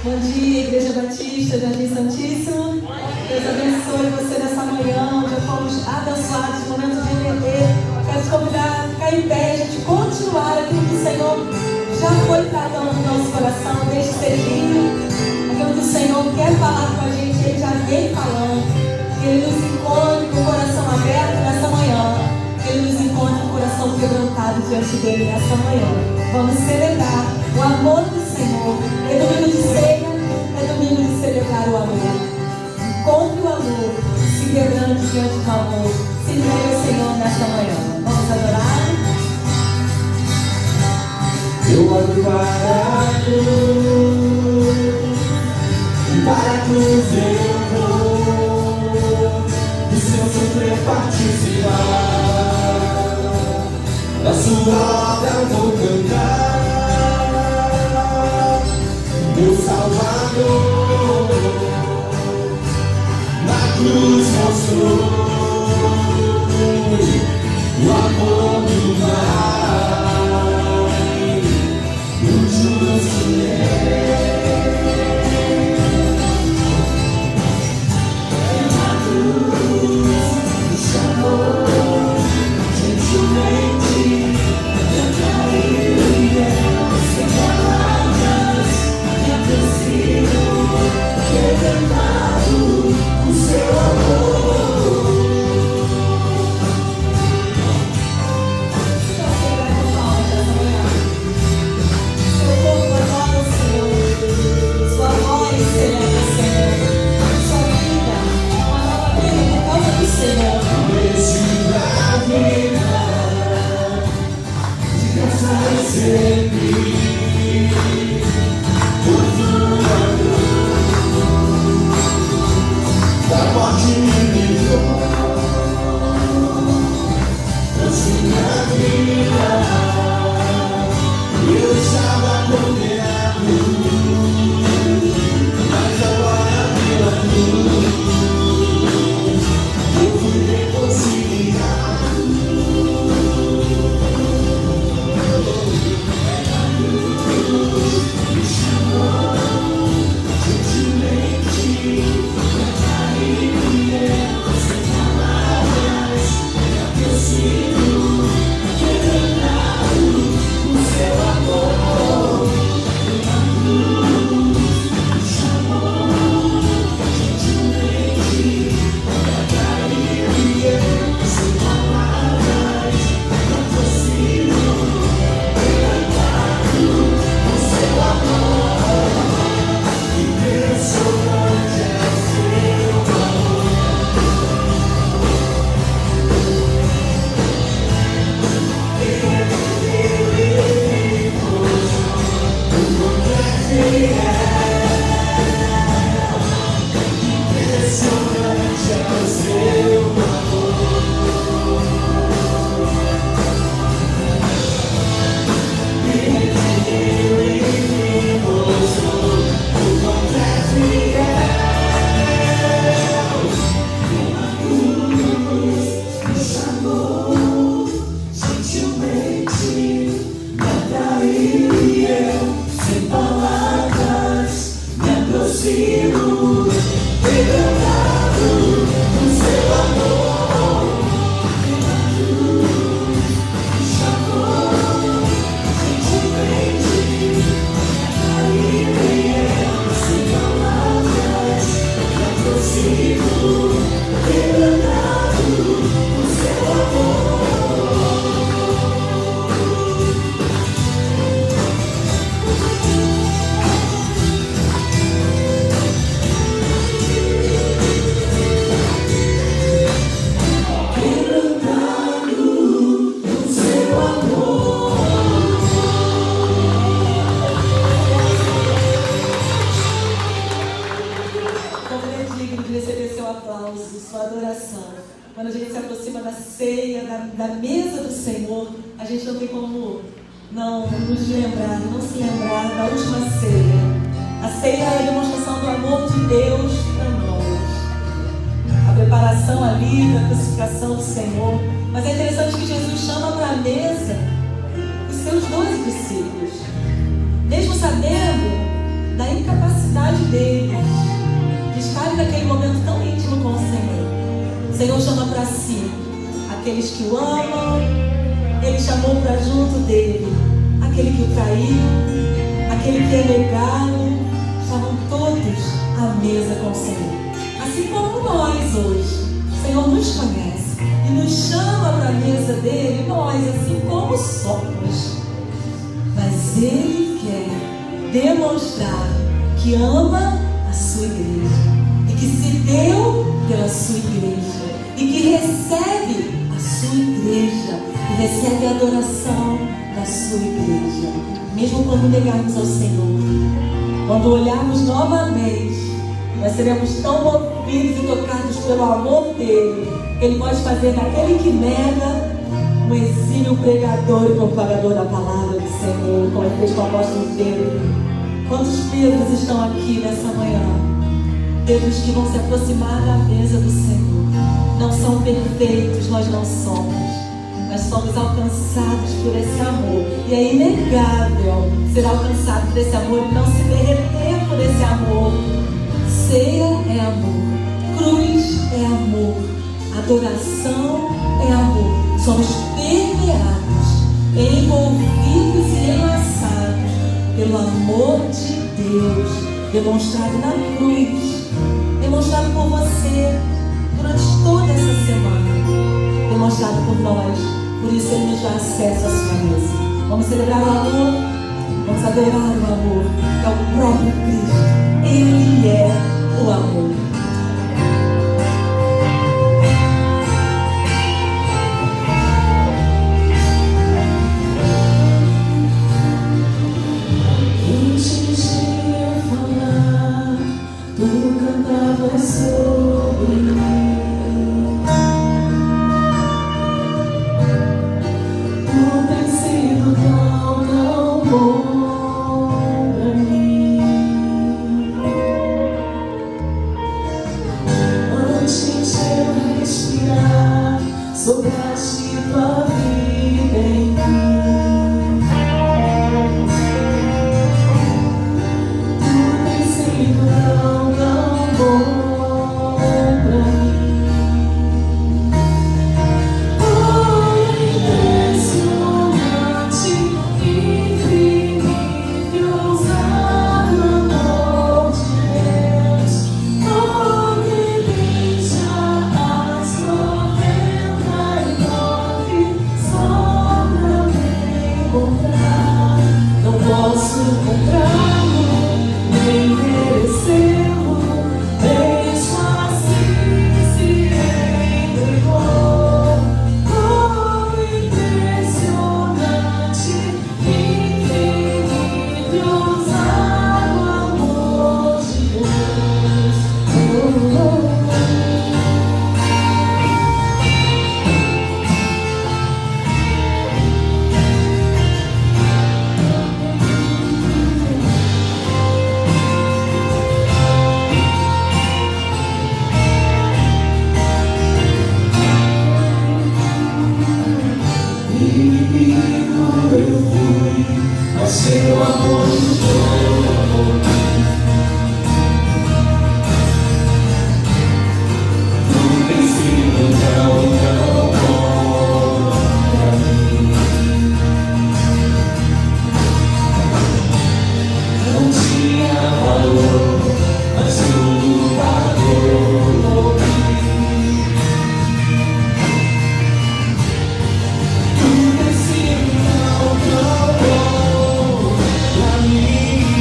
Bom dia, Igreja Batista, Jardim Santíssimo. Deus abençoe você nessa manhã. Já fomos abençoados no momento de entender. Quero te convidar a ficar em pé, a gente continuar aquilo que o Senhor já foi tratando no nosso coração desde cedinho. Aquilo que o Senhor quer falar com a gente, Ele já vem falando. Que Ele nos encontre com o coração aberto nessa manhã. Que Ele nos encontre com o coração quebrantado diante dEle nessa manhã. Vamos celebrar o amor do Senhor. É domingo de ceia, é domingo de celebrar o amor. Encontre o amor, se quebrante diante do amor. Se entregue ao Senhor nesta manhã. Vamos adorar? Eu olho para a cruz, e para a cruz eu vou, do seu sofrer participar, da sua obra eu vou cantar. Meu Salvador, na cruz mostrou o amor do Pai, o justo na cruz me chamou gentilmente, cantaria sem palavras, me aproximo, quebrantado o seu amor. da incapacidade dele de estar naquele momento tão íntimo com o Senhor. O Senhor chama para si aqueles que o amam. Ele chamou para junto dele aquele que o traiu, aquele que é negado. Estavam todos à mesa com o Senhor. Assim como nós hoje, o Senhor nos conhece e nos chama para a mesa dele, nós assim como somos. Mas Ele quer demonstrar que ama a sua igreja e que se deu pela sua igreja e que recebe a sua igreja e recebe a adoração da sua igreja. Mesmo quando negarmos ao Senhor, quando olharmos novamente, nós seremos tão movidos e tocados pelo amor dele. Ele pode fazer daquele que nega um exímio pregador e propagador da palavra do Senhor, como ele fez com o apóstolo Pedro. Quantos Pedros estão aqui nessa manhã? Pedros que vão se aproximar da mesa do Senhor. Não são perfeitos, nós não somos. Nós somos alcançados por esse amor. E é inegável ser alcançado por esse amor e não se derreter por esse amor. Ceia é amor, cruz é amor, adoração é amor. Somos permeados, envolvidos e enlaçados pelo amor de Deus, demonstrado na cruz, demonstrado por você durante toda essa semana, demonstrado por nós. Por isso Ele nos dá acesso à sua mesa. Vamos celebrar o amor, vamos adorar o amor, que é o próprio Cristo. Ele é o amor. Tu cantavas sobre mim. Tu tens sido tão, tão bom pra mim. Antes de eu respirar, sopraste tua vida em mim. Tu tens sido tão, tão bom pra mim. Oh, impressionante, infinito, ousado amor de Deus. Oh, que deixa as 99 só pra me encontrar. Não posso comprá-lo, nem merecê-lo, mesmo assim se entregou. Oh, impressionante, infinito, ousado amor de Deus. Oh, oh, oh. Inimigo eu fui, mas seu amor lutou por mim. Tu tens sido tão, tão bom pra mim. Não tinha valor, mas tudo pagou por mim. Tu tens sido tão, tão bom pra mim.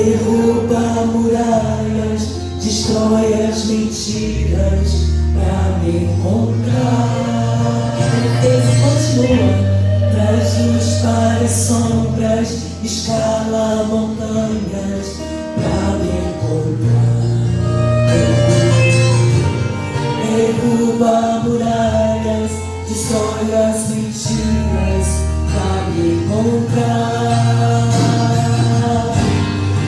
Derruba muralhas, destrói as mentiras pra me encontrar. Esse continua. Traz luz para as sombras, escala montanhas pra me encontrar. Derruba muralhas, destrói as mentiras pra me encontrar.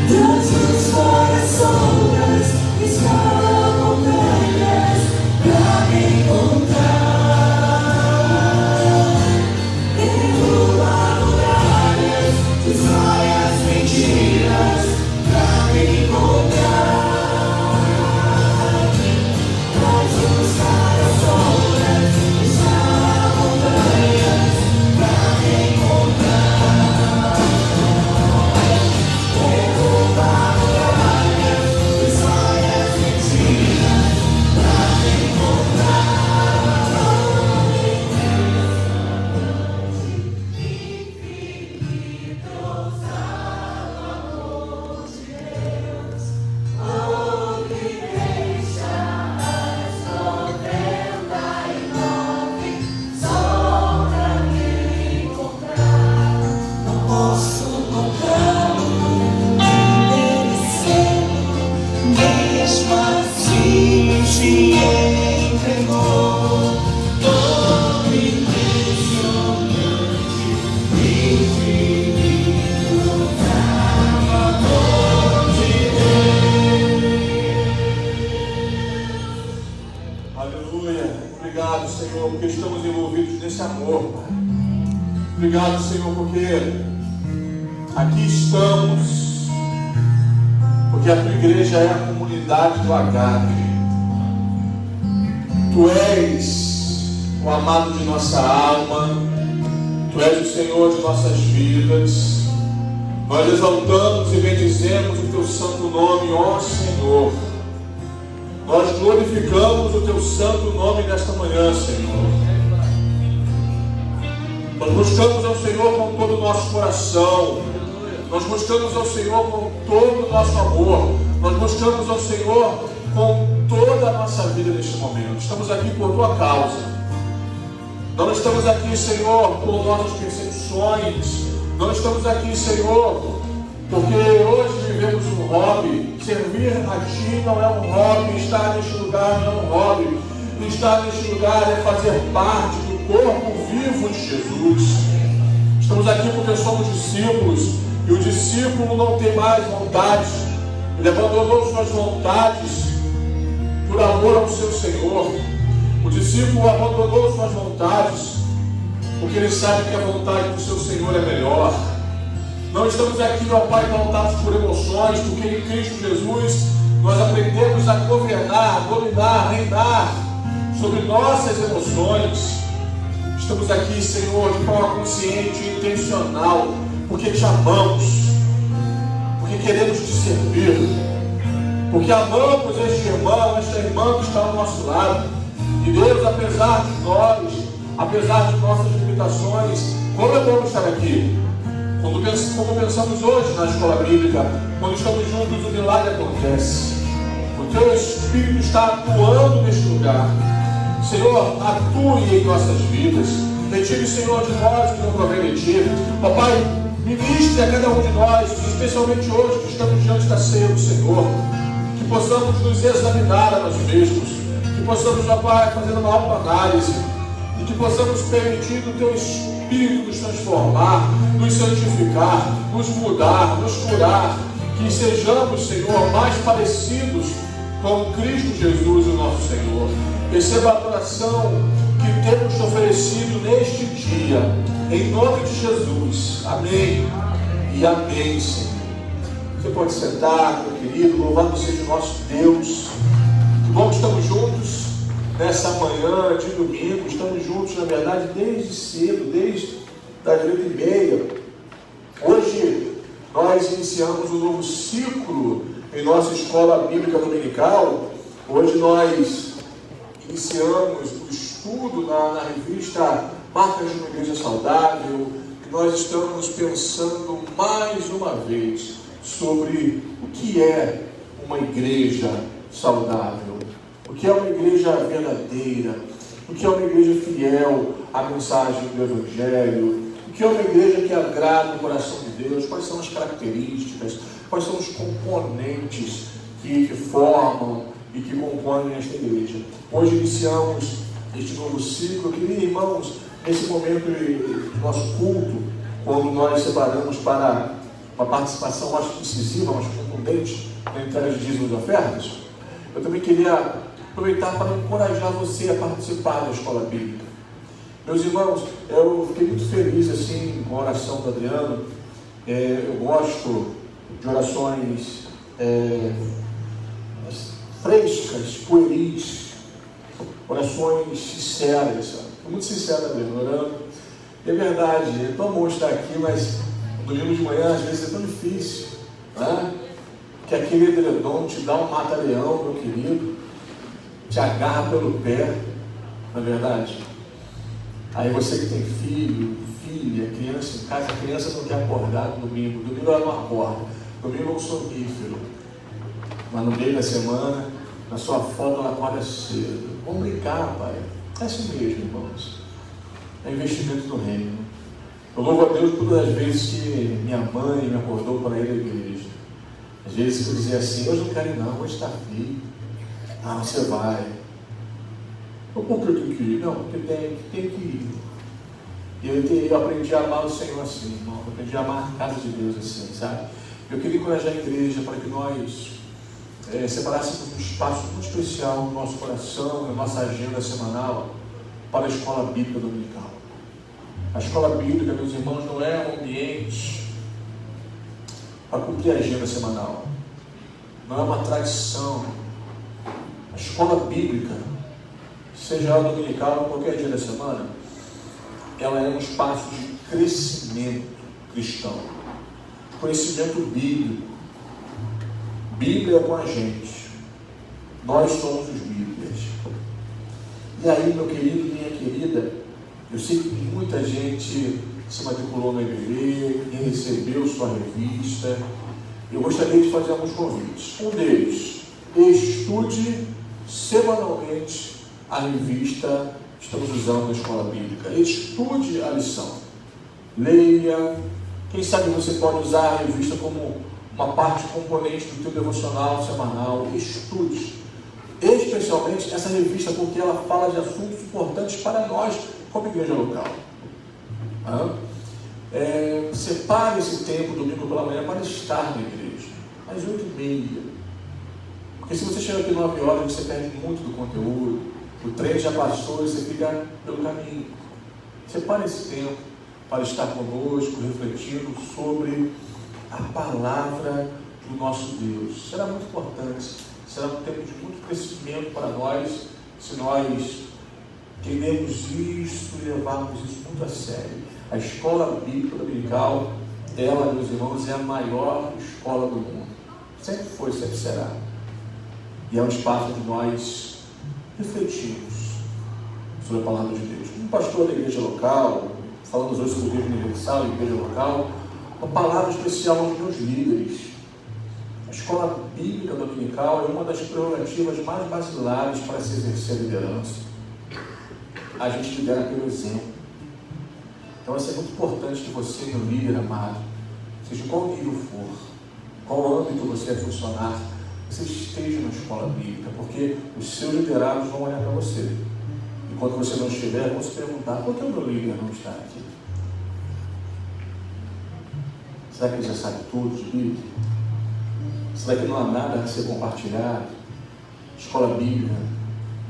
Traz luz para as sombras, escala montanhas pra me encontrar. Destrói as mentiras pra me encontrar. Traz luz para as sombras, escala montanhas pra me encontrar. Derruba muralhas, destrói as mentiras pra me encontrar. Obrigado, Senhor, porque aqui estamos, porque a tua igreja é a comunidade do Agape. Tu és o amado de nossa alma, tu és o Senhor de nossas vidas. Nós exaltamos e bendizemos o teu santo nome, ó Senhor. Nós glorificamos o teu santo nome nesta manhã, Senhor. Nós buscamos ao Senhor com todo o nosso coração. Nós buscamos ao Senhor com todo o nosso amor. Nós buscamos ao Senhor com toda a nossa vida neste momento. Estamos aqui por tua causa. Não estamos aqui, Senhor, por nossas percepções. Não estamos aqui, Senhor, porque hoje vivemos um hobby. Servir a Ti não é um hobby. Estar neste lugar não é um hobby. Estar neste lugar é fazer parte do corpo vivo de Jesus. Estamos aqui porque somos discípulos, e o discípulo não tem mais vontades. Ele abandonou suas vontades por amor ao seu Senhor. O discípulo abandonou suas vontades porque ele sabe que a vontade do seu Senhor é melhor. Não estamos aqui, ó Pai, pautados por emoções, porque em Cristo Jesus nós aprendemos a governar, dominar, reinar sobre nossas emoções. Estamos aqui, Senhor, de forma consciente e intencional, porque te amamos, porque queremos te servir, porque amamos este irmão, esta irmã que está ao nosso lado. E Deus, apesar de nós, apesar de nossas limitações, como é bom estar aqui. Como pensamos hoje na escola bíblica, quando estamos juntos, o milagre acontece. O teu Espírito está atuando neste lugar. Senhor, atue em nossas vidas. Retire, Senhor, de nós que não provém de Ti. Papai, ministre a cada um de nós, especialmente hoje que estamos diante da ceia do Senhor. Que possamos nos examinar a nós mesmos. Que possamos, papai, fazer uma autoanálise. E que possamos permitir o Teu Espírito nos transformar, nos santificar, nos mudar, nos curar. Que sejamos, Senhor, mais parecidos com Cristo Jesus, o nosso Senhor. Receba a adoração que temos te oferecido neste dia, em nome de Jesus. Amém e amém, Senhor. Você pode sentar, meu querido. Louvado seja o nosso Deus. Que bom que estamos juntos nessa manhã de domingo. Estamos juntos, na verdade, desde cedo, desde as 8h30. Hoje nós iniciamos um novo ciclo em nossa escola bíblica dominical. Hoje nós iniciamos o estudo na revista Marcas de uma Igreja Saudável, que nós estamos pensando mais uma vez sobre o que é uma igreja saudável, o que é uma igreja verdadeira, o que é uma igreja fiel à mensagem do Evangelho, o que é uma igreja que agrada o coração de Deus, quais são as características, quais são os componentes que formam e que compõem esta igreja. Hoje iniciamos este novo ciclo. Eu queria, irmãos, nesse momento do nosso culto, quando nós separamos para uma participação mais decisiva, mais contundente na entrega de dízimos e ofertas, eu também queria aproveitar para encorajar você a participar da escola bíblica. Meus irmãos, eu fiquei muito feliz assim com a oração do Adriano. Eu gosto de orações frescas, pueris, orações sinceras, sabe? Estou muito sincero, Adriano, orando. É verdade, é tão bom estar aqui, mas no domingo de manhã às vezes é tão difícil, né? Que aquele edredom te dá um mata-leão, meu querido, te agarra pelo pé, não é verdade? Aí você que tem filho, filha, criança em casa, a criança não quer acordar no domingo, domingo ela não acorda, domingo é um sonífero, mas no meio da semana, na sua folga ela acorda cedo. Vamos brincar, pai, é assim mesmo, irmãos, é investimento no reino. Eu louvo a Deus todas as vezes que minha mãe me acordou para ir à igreja. Às vezes eu dizia assim, hoje não quero ir não, hoje está frio. Ah, você vai. Por que eu tenho que ir? Não, porque tem que ir. Eu aprendi a amar o Senhor assim, irmão. Eu aprendi a amar a casa de Deus assim, sabe? Eu queria encorajar a igreja para que nós separássemos um espaço muito especial no nosso coração, na nossa agenda semanal, para a escola bíblica dominical. A escola bíblica, meus irmãos, não é um ambiente para cumprir a agenda semanal. Não é uma tradição. A escola bíblica, seja ela dominical ou qualquer dia da semana, ela é um espaço de crescimento cristão, conhecimento bíblico. Bíblia com a gente, nós somos os Bíblias. E aí, meu querido e minha querida, eu sei que muita gente se matriculou na IBV e recebeu sua revista. Eu gostaria de fazer alguns convites. Um deles, estude semanalmente a revista que estamos usando na escola bíblica. Estude a lição, leia. Quem sabe você pode usar a revista como uma parte componente do teu devocional semanal. Estude, especialmente essa revista, porque ela fala de assuntos importantes para nós como igreja local. Separe esse tempo domingo pela manhã para estar na igreja, às 8h30. Porque se você chega aqui 9 horas, você perde muito do conteúdo, o trem já passou e você fica pelo caminho. Separe esse tempo para estar conosco, refletindo sobre a palavra do nosso Deus. Será muito importante, será um tempo de muito crescimento para nós, se nós entendermos isso e levarmos isso muito a sério. A escola bíblica dominical, ela, meus irmãos, é a maior escola do mundo. Sempre foi, sempre será. E é um espaço onde nós refletimos sobre a palavra de Deus. Como pastor da igreja local, falamos hoje sobre a igreja universal e igreja local, uma palavra especial aos meus líderes. A escola bíblica dominical é uma das prerrogativas mais basilares para se exercer a liderança. A gente lidera pelo exemplo. Então vai ser muito importante que você, meu líder amado, seja qual nível for, qual âmbito você vai funcionar, você esteja na escola bíblica, porque os seus liderados vão olhar para você. E quando você não estiver, vão se perguntar, por que o meu líder não está aqui? Será que ele já sabe tudo de Bíblia? Será que não há nada a ser compartilhado? Escola bíblica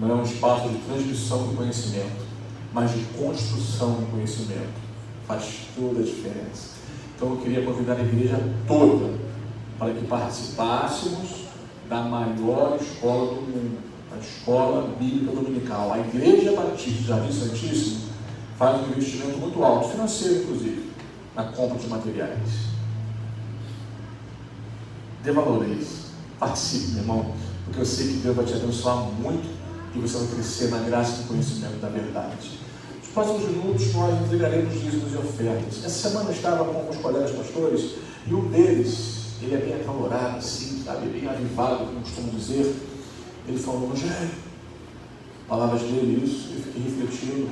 não é um espaço de transmissão do conhecimento, mas de construção do conhecimento. Faz toda a diferença. Então eu queria convidar a igreja toda para que participássemos da maior escola do mundo, a escola bíblica dominical. A Igreja Batista Jardim Santíssimo faz um investimento muito alto, financeiro inclusive, na compra de materiais. Dê valor a isso. Participe, meu irmão, porque eu sei que Deus vai te abençoar muito e você vai crescer na graça e no conhecimento da verdade. Nos próximos minutos nós entregaremos dízimos e ofertas. Essa semana eu estava com alguns colegas pastores e um deles ele é bem acalorado, assim, sabe, bem avivado, como costumo dizer. Ele falou: Rogério, palavras dele, isso, eu fiquei refletindo.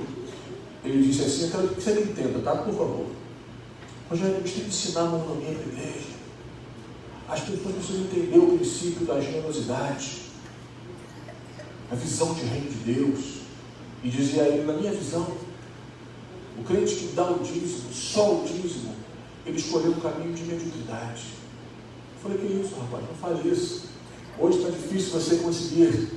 Ele disse assim: eu quero que você me entenda, tá? Por favor. Rogério, a gente tem que ensinar a monomia para a igreja. As pessoas precisam entender o princípio da generosidade, a visão de reino de Deus. E dizia ele: na minha visão, o crente que dá o dízimo, só o dízimo, ele escolheu um caminho de mediocridade. Eu falei: que isso, rapaz, não fale isso. Hoje está difícil você conseguir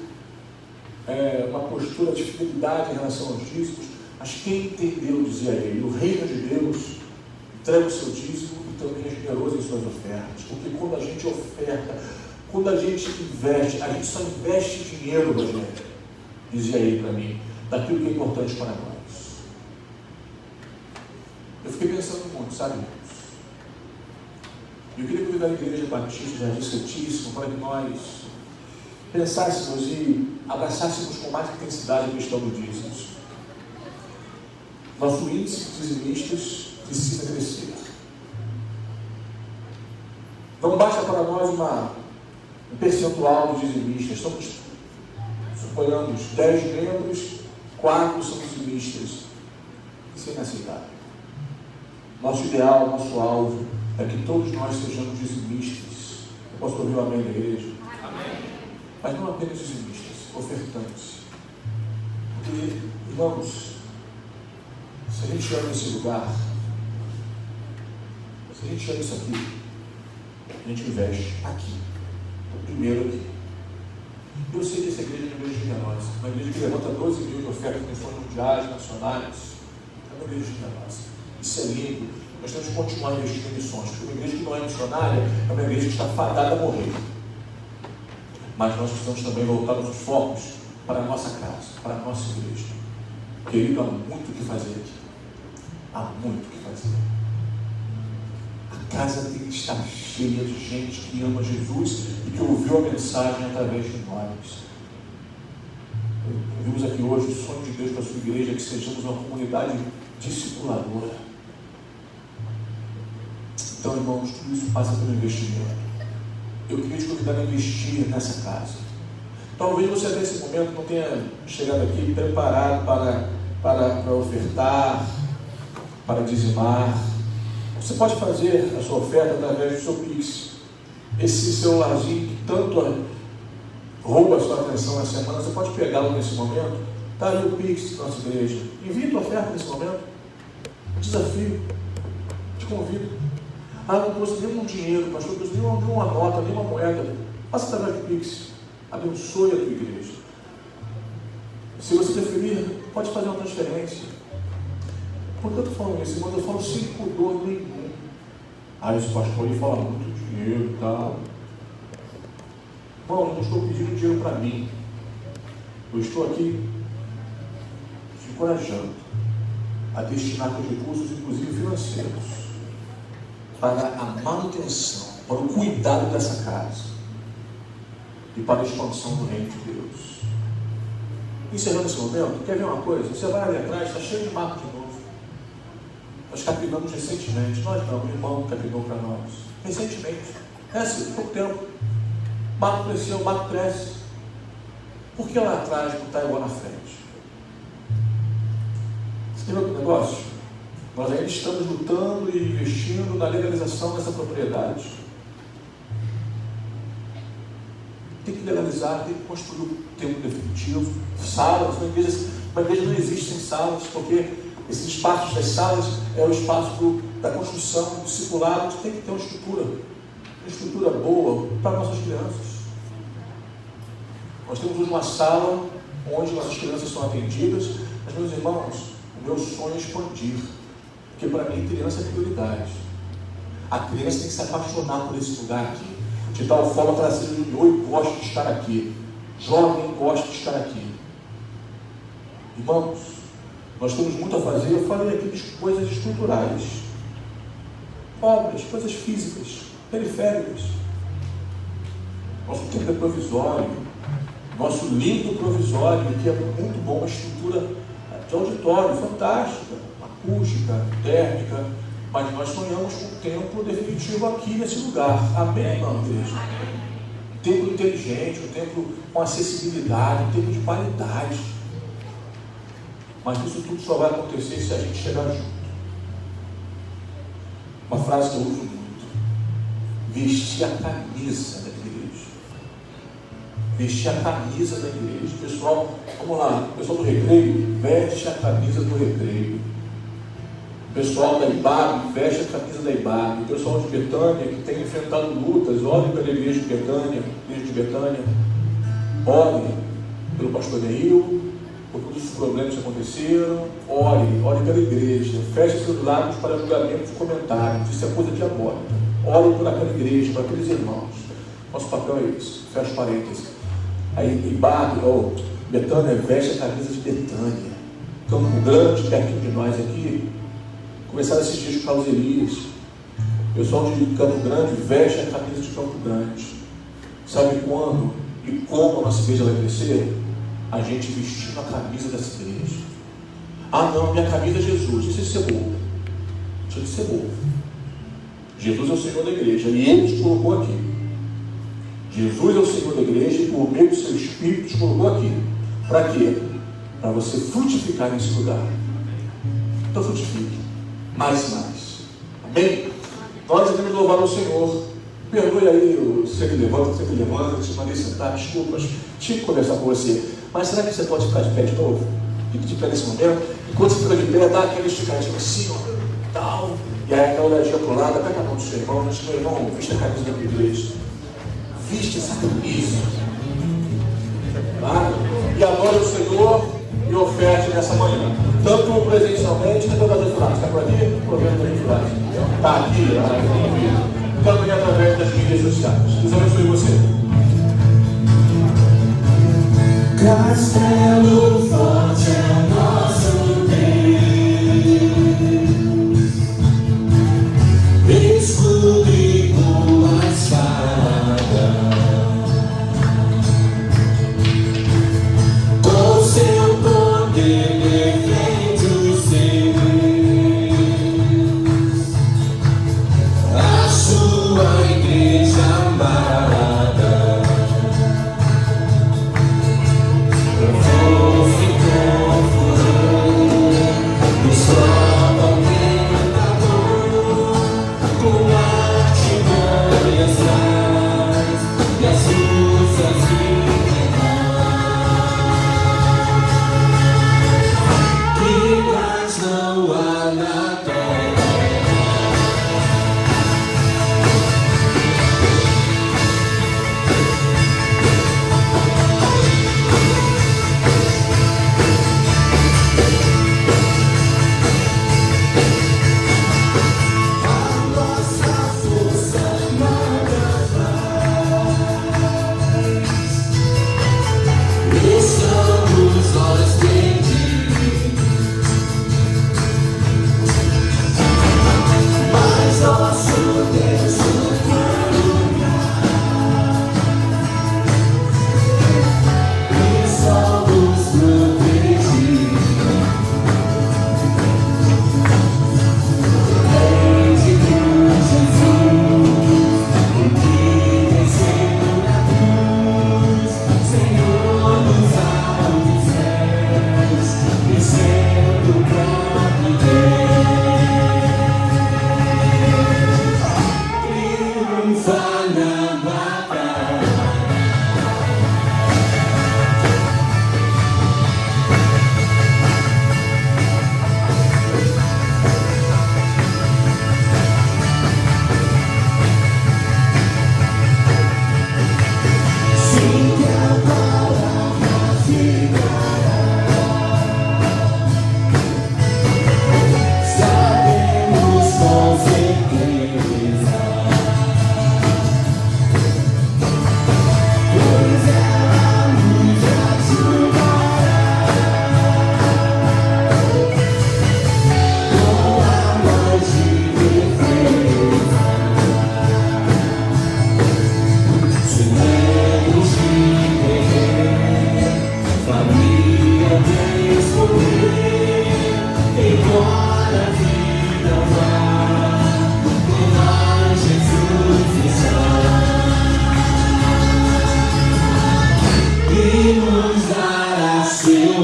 uma postura de fidelidade em relação aos dízimos, mas quem entendeu, dizia ele, o reino de Deus, entrega o seu dízimo e também é generoso em suas ofertas. Porque quando a gente oferta, quando a gente investe, a gente só investe dinheiro, Rogério, dizia ele para mim, daquilo que é importante para nós. Eu fiquei pensando muito, sabe, irmãos? Eu queria convidar a Igreja Batista de Jardim Santíssimo para que nós pensássemos e abraçássemos com mais intensidade a questão do dízimos. Nosso índice de dizimistas precisa crescer. Não basta para nós um percentual de dizimistas. Suponhamos 10 membros, 4 são dizimistas. Isso é inaceitável. Nosso ideal, nosso alvo é que todos nós sejamos dizimistas. Eu posso ouvir o amém da igreja? Amém. Mas não apenas dizimistas, ofertantes. Porque, irmãos, se a gente ama esse lugar, se a gente ama isso aqui, a gente investe aqui. Primeiro aqui. Eu sei que essa igreja é uma igreja generosa, uma igreja que levanta 12 mil de ofertas em questões mundiais, nacionais. É uma igreja generosa. Isso é lindo. Nós temos que continuar investindo em missões, porque uma igreja que não é missionária é uma igreja que está fadada a morrer. Mas nós precisamos também voltar nossos focos para a nossa casa, para a nossa igreja. Querido, há muito o que fazer aqui. Há muito o que fazer. A casa tem que estar cheia de gente que ama Jesus e que ouviu a mensagem através de nós. Vimos aqui hoje o sonho de Deus para a sua igreja, que sejamos uma comunidade discipuladora. Então, irmãos, tudo isso passa pelo investimento. Eu queria te convidar a investir nessa casa. Talvez você até esse momento não tenha chegado aqui preparado para ofertar, para dizimar. Você pode fazer a sua oferta através do seu Pix. Esse celularzinho que tanto rouba a sua atenção na semana, você pode pegá-lo nesse momento. Está ali o Pix da nossa igreja. Envie a tua oferta nesse momento. Desafio. Te convido. Não trouxe nenhum dinheiro, pastor, não trouxe nenhuma nota, nenhuma moeda. Faça através do Pix. Abençoe a tua igreja. Se você preferir, pode fazer uma transferência. Por que eu estou falando isso, irmão? Eu falo sem pudor nenhum. Esse pastor aí fala muito dinheiro e tal. Irmão, eu não estou pedindo dinheiro para mim. Eu estou aqui te encorajando a destinar os recursos, inclusive financeiros, para a manutenção, para o cuidado dessa casa e para a expansão do reino de Deus. Encerrando esse momento, quer ver uma coisa? Você vai ali atrás, está cheio de mato de novo. Nós capinamos recentemente. Nós não, o irmão capinou para nós. Recentemente. Assim, pouco tempo. Mato cresceu, mato cresce. Por que lá atrás não está igual na frente? Você viu o negócio? Nós ainda estamos lutando e investindo na legalização dessa propriedade. Tem que legalizar, tem que construir o tempo definitivo, salas. Uma igreja não existe sem salas, porque esses espaços das salas é o espaço da construção, do discipulado. A gente tem que ter uma estrutura boa para nossas crianças. Nós temos hoje uma sala onde nossas crianças são atendidas, mas, meus irmãos, o meu sonho é expandir. Porque para mim, criança é prioridade. A criança tem que se apaixonar por esse lugar aqui. De tal forma que ela seja junior e goste de estar aqui. Jovem gosta de estar aqui. Irmãos, nós temos muito a fazer. Eu falei aqui de coisas estruturais. Obras, coisas físicas, periféricas. Nosso templo é provisório. Nosso lindo provisório, que é muito bom, uma estrutura de auditório fantástica. Acústica, térmica, Mas nós sonhamos com um templo definitivo aqui nesse lugar. Amém, irmão, igreja? Um templo inteligente, um templo com acessibilidade, um templo de qualidade. Mas isso tudo só vai acontecer se a gente chegar junto. Uma frase que eu uso muito: vestir a camisa da igreja. Vestir a camisa da igreja. Pessoal, vamos lá, o pessoal do recreio, veste a camisa do recreio. O pessoal da IBAB, veste a camisa da IBAB. O pessoal de Betânia, que tem enfrentado lutas, olhem pela igreja de Betânia, olhem pelo pastor Neil, por todos os problemas que aconteceram, ore pela igreja, feche seus lábios para julgamentos e comentários, isso é coisa diabólica. Ore por aquela igreja, por aqueles irmãos. Nosso papel é esse, fecha parênteses. Aí IBAB, Betânia, veste a camisa de Betânia. Campo Grande, pertinho de nós aqui, começaram esses dias com Carlos Elias. O pessoal de Campo Grande veste a camisa de Campo Grande. Sabe quando e como a nossa igreja vai crescer? A gente vestindo a camisa dessa igreja. Ah não, minha camisa é Jesus. Isso é ser bobo. Isso é ser bobo. Jesus é o Senhor da igreja e Ele te colocou aqui. Jesus é o Senhor da igreja e por meio do seu Espírito te colocou aqui. Para quê? Para você frutificar nesse lugar. Então frutifique. Mais e mais. Amém? Nós devemos louvar o Senhor. Perdoe aí o sempre levanta, te mandei sentar, desculpas, tinha que conversar com você. Mas será que você pode ficar de pé de novo? Fique de pé nesse momento. Enquanto você fica de pé, dá aquele esticadinho assim, ó, tal. E aí aquela olhadinha pro lado, pega a mão do seu irmão, diz: meu irmão, viste a camisa da igreja. Viste essa camisa. Tá? E adore o Senhor e oferte nessa manhã. Tanto presencialmente, quanto das refuradas. Está por aqui? O problema das refuradas. Está aqui, também através das mídias sociais. Deus abençoe você. Castelo forte é o nosso Deus, escudo e boa espada, com seu poder defende os seus, a sua igreja amada.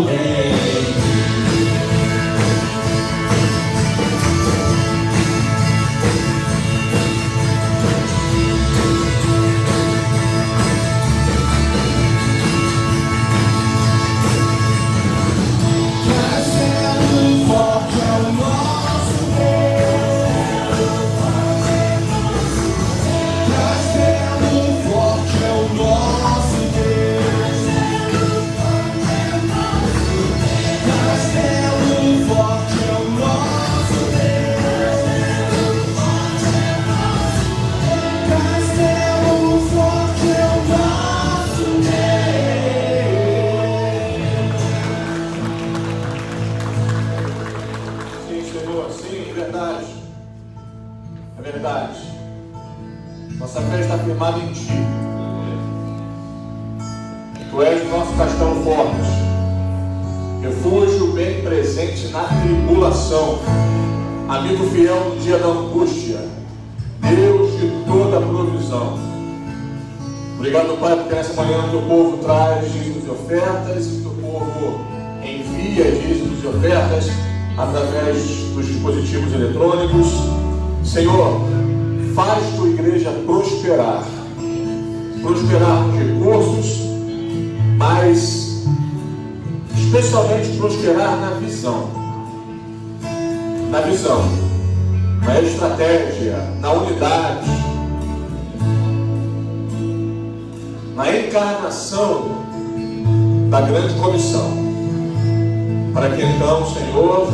Rei. Castelo forte é o nosso Deus. Castelo forte é o nosso Deus. Castelo forte é o nosso Deus. Castelo forte é o nosso Deus. Sim, Senhor, sim, é verdade. É verdade. Nossa fé está firmada em Ti. Tu és o nosso castelo forte, refúgio bem presente na tribulação, amigo fiel no dia da angústia, Deus de toda provisão. Obrigado, Pai, porque nessa manhã o Teu povo traz dízimos e ofertas, e o Teu povo envia dízimos e ofertas através dos dispositivos eletrônicos. Senhor, faz Tua igreja prosperar nos recursos, mas especialmente prosperar na visão, na estratégia, na unidade, na encarnação da grande comissão, para que então, Senhor,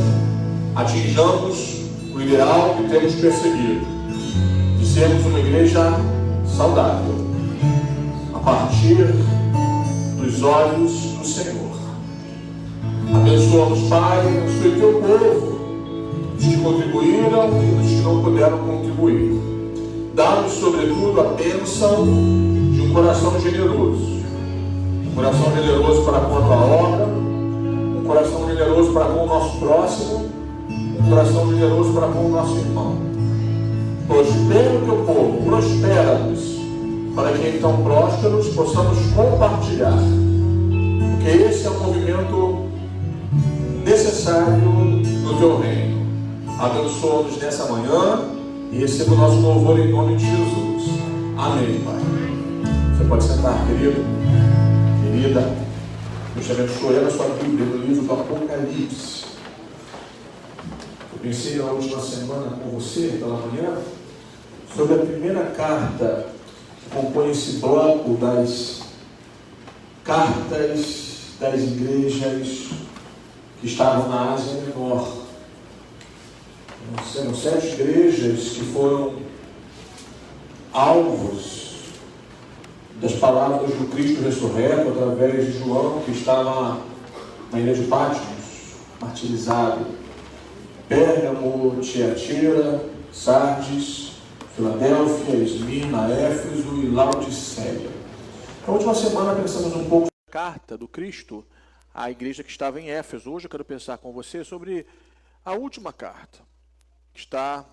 atinjamos o ideal que temos perseguido, de sermos uma igreja saudável, a partir dos olhos do Senhor. Abençoa-nos, Pai, abençoe Teu povo, os que contribuíram e os que não puderam contribuir. Dá-nos, sobretudo, a bênção de um coração generoso. Um coração generoso para com a Tua obra, um coração generoso para com o nosso próximo, um coração generoso para com o nosso irmão. Prospera o Teu povo, prospera-nos, para que então prósperos possamos compartilhar, porque esse é um movimento necessário no Teu reino. Abençoa-nos nessa manhã e receba o nosso louvor em nome de Jesus. Amém, Pai. Você pode sentar, querido, querida. Deus te abençoe. Olha a sua Bíblia no livro do Apocalipse. Eu pensei na última semana com você, pela manhã, sobre a primeira carta que compõe esse bloco das cartas das igrejas que estavam na Ásia Menor. Eram 7 igrejas que foram alvos das palavras do Cristo ressurreto através de João, que estava na ilha de Patmos, martirizado. Pérgamo, Tiatira, Sardes, Filadélfia, Esmirna, Éfeso e Laodiceia. Na última semana pensamos um pouco na carta do Cristo à igreja que estava em Éfeso. Hoje eu quero pensar com você sobre a última carta, que está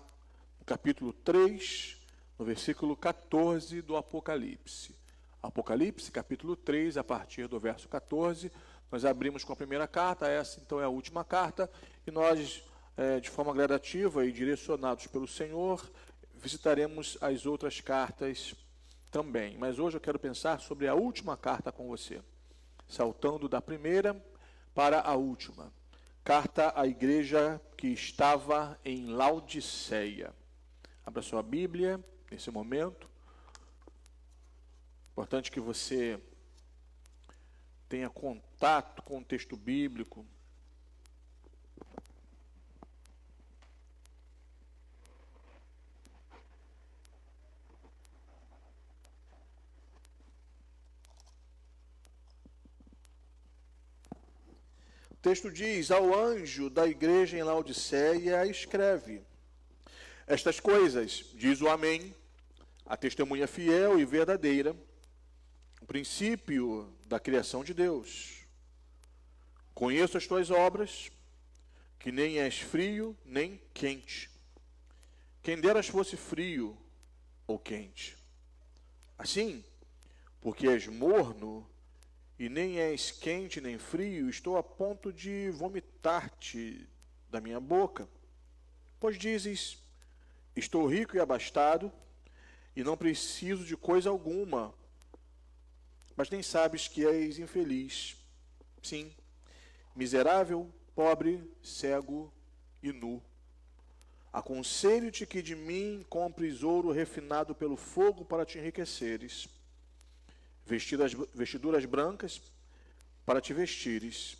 no capítulo 3, no versículo 14 do Apocalipse. Apocalipse, capítulo 3, a partir do verso 14, nós abrimos com a primeira carta, essa então é a última carta, e nós, de forma gradativa e direcionados pelo Senhor, visitaremos as outras cartas também. Mas hoje eu quero pensar sobre a última carta com você, saltando da primeira para a última. Carta à igreja que estava em Laodiceia. Abra sua Bíblia nesse momento. Importante que você tenha contato com o texto bíblico. O texto diz: ao anjo da igreja em Laodiceia escreve: estas coisas diz o Amém, a testemunha fiel e verdadeira, o princípio da criação de Deus. Conheço as tuas obras, que nem és frio nem quente. Quem deras fosse frio ou quente. Assim, porque és morno e nem és quente nem frio, estou a ponto de vomitar-te da minha boca. Pois dizes, estou rico e abastado, e não preciso de coisa alguma, mas nem sabes que és infeliz. Sim, miserável, pobre, cego e nu. Aconselho-te que de mim compres ouro refinado pelo fogo para te enriqueceres, vestiduras brancas para te vestires,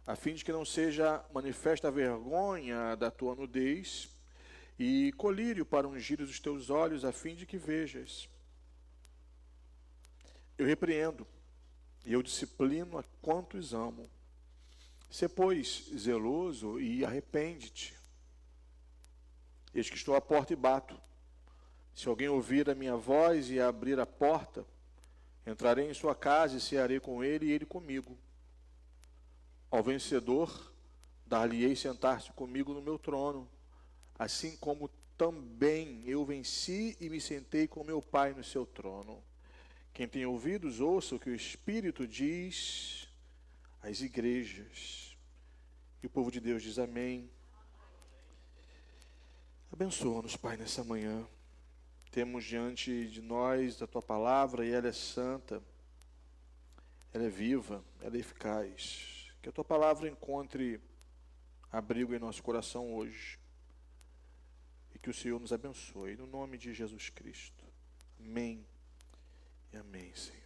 a fim de que não seja manifesta a vergonha da tua nudez, e colírio para ungir os teus olhos, a fim de que vejas. Eu repreendo e eu disciplino a quantos amo. Sê, pois, zeloso e arrepende-te. Eis que estou à porta e bato. Se alguém ouvir a minha voz e abrir a porta, entrarei em sua casa e cearei com ele e ele comigo. Ao vencedor, dar-lhe-ei sentar-se comigo no meu trono, assim como também eu venci e me sentei com meu Pai no seu trono. Quem tem ouvidos, ouça o que o Espírito diz às igrejas. E o povo de Deus diz amém. Abençoa-nos, Pai, nessa manhã. Temos diante de nós a Tua palavra, e ela é santa, ela é viva, ela é eficaz. Que a Tua palavra encontre abrigo em nosso coração hoje. E que o Senhor nos abençoe. No nome de Jesus Cristo. Amém. E amém, Senhor.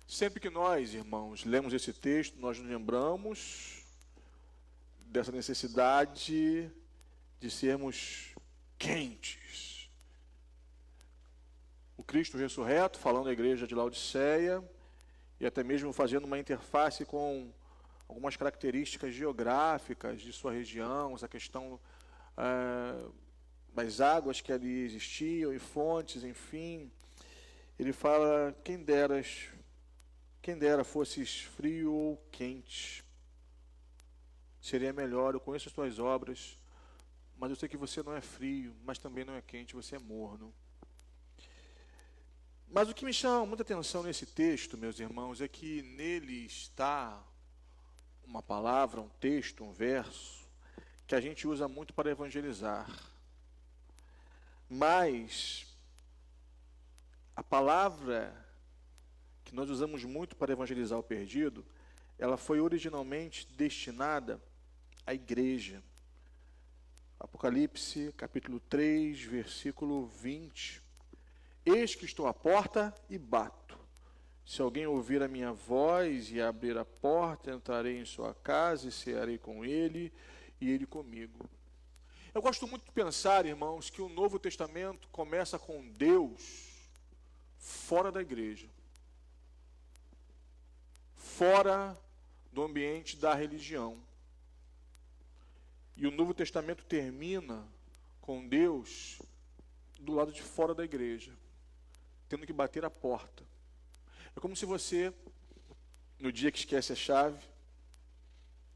Sempre que nós, irmãos, lemos esse texto, nós nos lembramos dessa necessidade de sermos quentes. O Cristo ressurreto, falando à igreja de Laodiceia, e até mesmo fazendo uma interface com algumas características geográficas de sua região, essa questão das águas que ali existiam e fontes, enfim. Ele fala, quem dera fosses frio ou quente, seria melhor. Eu conheço as tuas obras, mas eu sei que você não é frio, mas também não é quente, você é morno. Mas o que me chama muita atenção nesse texto, meus irmãos, é que nele está uma palavra, um texto, um verso, que a gente usa muito para evangelizar. Mas a palavra que nós usamos muito para evangelizar o perdido, ela foi originalmente destinada à igreja. Apocalipse, capítulo 3, versículo 20. Eis que estou à porta e bato. Se alguém ouvir a minha voz e abrir a porta, entrarei em sua casa e cearei com ele e ele comigo. Eu gosto muito de pensar, irmãos, que o Novo Testamento começa com Deus fora da igreja, fora do ambiente da religião. E o Novo Testamento termina com Deus do lado de fora da igreja, tendo que bater a porta. É como se você, no dia que esquece a chave,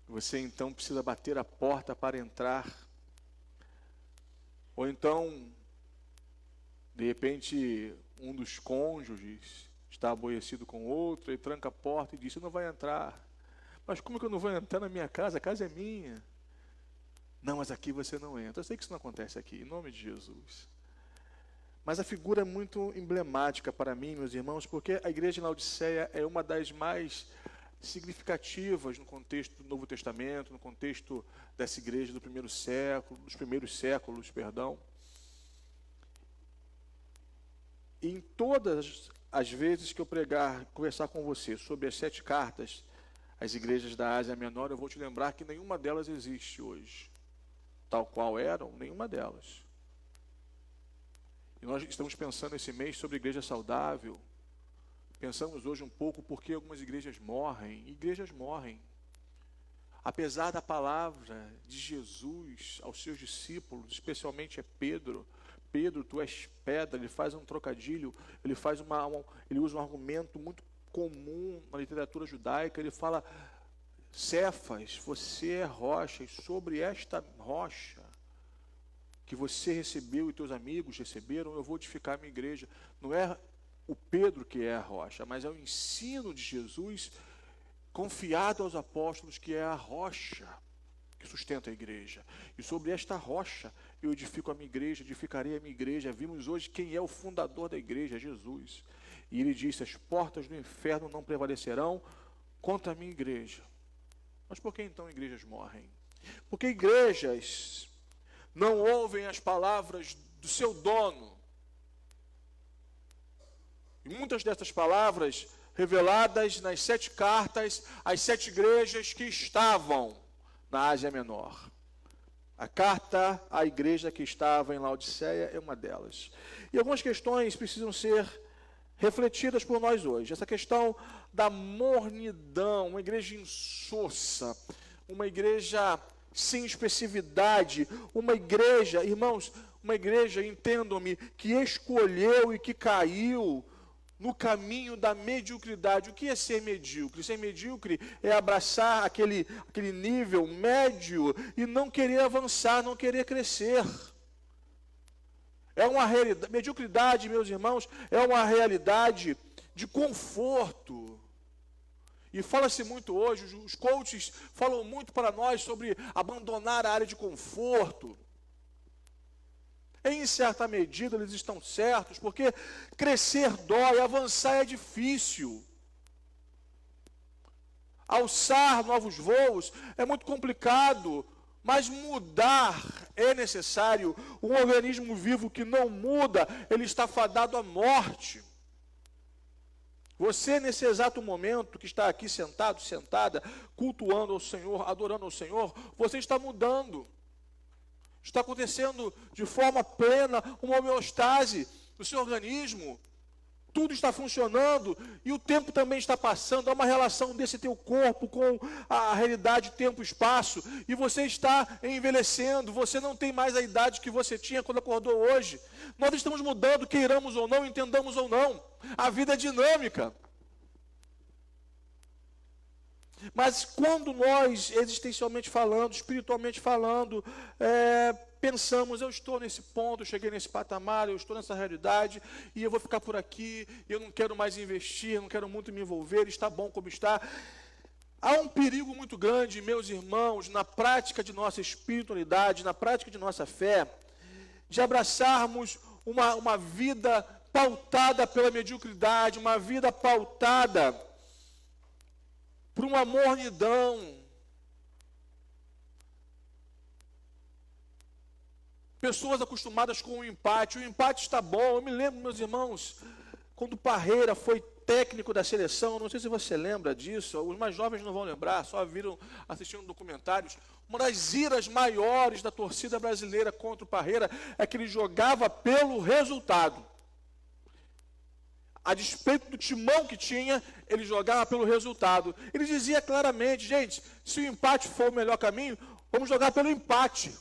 você então precisa bater a porta para entrar. Ou então, de repente, um dos cônjuges está aborrecido com o outro e tranca a porta e diz, você não vai entrar. Mas como que eu não vou entrar na minha casa? A casa é minha. Não, mas aqui você não entra. Eu sei que isso não acontece aqui, em nome de Jesus. Mas a figura é muito emblemática para mim, meus irmãos, porque a igreja de Laodiceia é uma das mais significativas no contexto do Novo Testamento, no contexto dessa igreja do primeiro século, dos primeiros séculos, perdão. E em todas as vezes que eu conversar com você sobre as 7 cartas às igrejas da Ásia Menor, eu vou te lembrar que nenhuma delas existe hoje. Tal qual eram, nenhuma delas. E nós estamos pensando esse mês sobre igreja saudável. Pensamos hoje um pouco porque algumas igrejas morrem. Igrejas morrem. Apesar da palavra de Jesus aos seus discípulos, especialmente é Pedro. Pedro, tu és pedra. Ele faz um trocadilho, ele usa um argumento muito comum na literatura judaica. Ele fala, Cefas, você é rocha, e sobre esta rocha que você recebeu e teus amigos receberam, eu vou edificar a minha igreja. Não é o Pedro que é a rocha, mas é o ensino de Jesus confiado aos apóstolos que é a rocha que sustenta a igreja. E sobre esta rocha eu edifico a minha igreja, edificarei a minha igreja. Vimos hoje quem é o fundador da igreja, Jesus. E ele disse: as portas do inferno não prevalecerão contra a minha igreja. Mas por que então igrejas morrem? Porque igrejas não ouvem as palavras do seu dono. E muitas dessas palavras reveladas nas 7 cartas às 7 igrejas que estavam na Ásia Menor. A carta à igreja que estava em Laodiceia é uma delas. E algumas questões precisam ser refletidas por nós hoje. Essa questão da mornidão, uma igreja insossa, uma igreja sem expressividade, uma igreja, irmãos, uma igreja, entendam-me, que escolheu e que caiu no caminho da mediocridade. O que é ser medíocre? Ser medíocre é abraçar aquele nível médio e não querer avançar, não querer crescer. É uma realidade, mediocridade, meus irmãos, é uma realidade de conforto. E fala-se muito hoje, os coaches falam muito para nós sobre abandonar a área de conforto. Em certa medida eles estão certos, porque crescer dói, avançar é difícil. Alçar novos voos é muito complicado, mas mudar é necessário. Um organismo vivo que não muda, ele está fadado à morte. Você, nesse exato momento que está aqui sentado, sentada, cultuando ao Senhor, adorando ao Senhor, você está mudando. Está acontecendo de forma plena uma homeostase no seu organismo. Tudo está funcionando e o tempo também está passando. Há uma relação desse teu corpo com a realidade tempo e espaço. E você está envelhecendo. Você não tem mais a idade que você tinha quando acordou hoje. Nós estamos mudando, queiramos ou não, entendamos ou não. A vida é dinâmica. Mas quando nós, existencialmente falando, espiritualmente falando, pensamos, eu estou nesse ponto, eu cheguei nesse patamar, eu estou nessa realidade, e eu vou ficar por aqui, eu não quero mais investir, eu não quero muito me envolver, está bom como está. Há um perigo muito grande, meus irmãos, na prática de nossa espiritualidade, na prática de nossa fé, de abraçarmos uma vida pautada pela mediocridade, uma vida pautada por uma mornidão. Pessoas acostumadas com o empate está bom. Eu me lembro, meus irmãos, quando o Parreira foi técnico da seleção, não sei se você lembra disso, os mais jovens não vão lembrar, só viram assistindo documentários. Uma das iras maiores da torcida brasileira contra o Parreira é que ele jogava pelo resultado. A despeito do timão que tinha, ele jogava pelo resultado. Ele dizia claramente, gente, se o empate for o melhor caminho, vamos jogar pelo empate.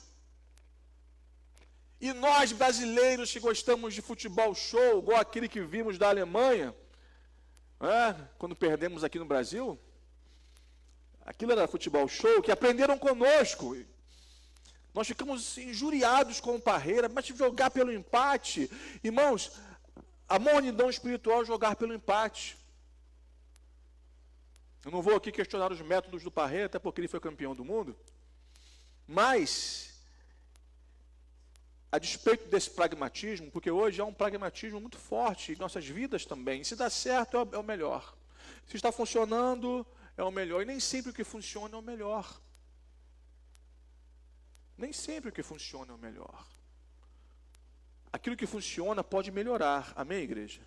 E nós, brasileiros, que gostamos de futebol show, igual aquele que vimos da Alemanha, quando perdemos aqui no Brasil, aquilo era futebol show, que aprenderam conosco. Nós ficamos injuriados com o Parreira, mas jogar pelo empate, irmãos, a mornidão espiritual é jogar pelo empate. Eu não vou aqui questionar os métodos do Parreira, até porque ele foi campeão do mundo. Mas, a despeito desse pragmatismo, porque hoje há um pragmatismo muito forte em nossas vidas também. Se dá certo, é o melhor. Se está funcionando, é o melhor. E nem sempre o que funciona é o melhor. Nem sempre o que funciona é o melhor. Aquilo que funciona pode melhorar. Amém, igreja?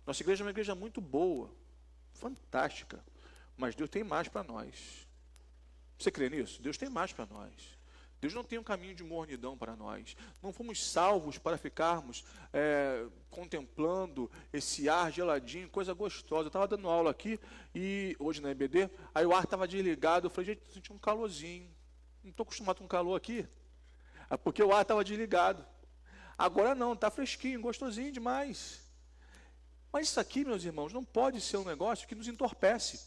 Nossa igreja é uma igreja muito boa, fantástica, mas Deus tem mais para nós. Você crê nisso? Deus tem mais para nós. Deus não tem um caminho de mornidão para nós. Não fomos salvos para ficarmos contemplando esse ar geladinho, coisa gostosa. Eu estava dando aula aqui, e hoje na EBD, aí o ar estava desligado. Eu falei, gente, eu senti um calorzinho. Não estou acostumado com calor aqui. Porque o ar estava desligado. Agora não, está fresquinho, gostosinho demais. Mas isso aqui, meus irmãos, não pode ser um negócio que nos entorpece.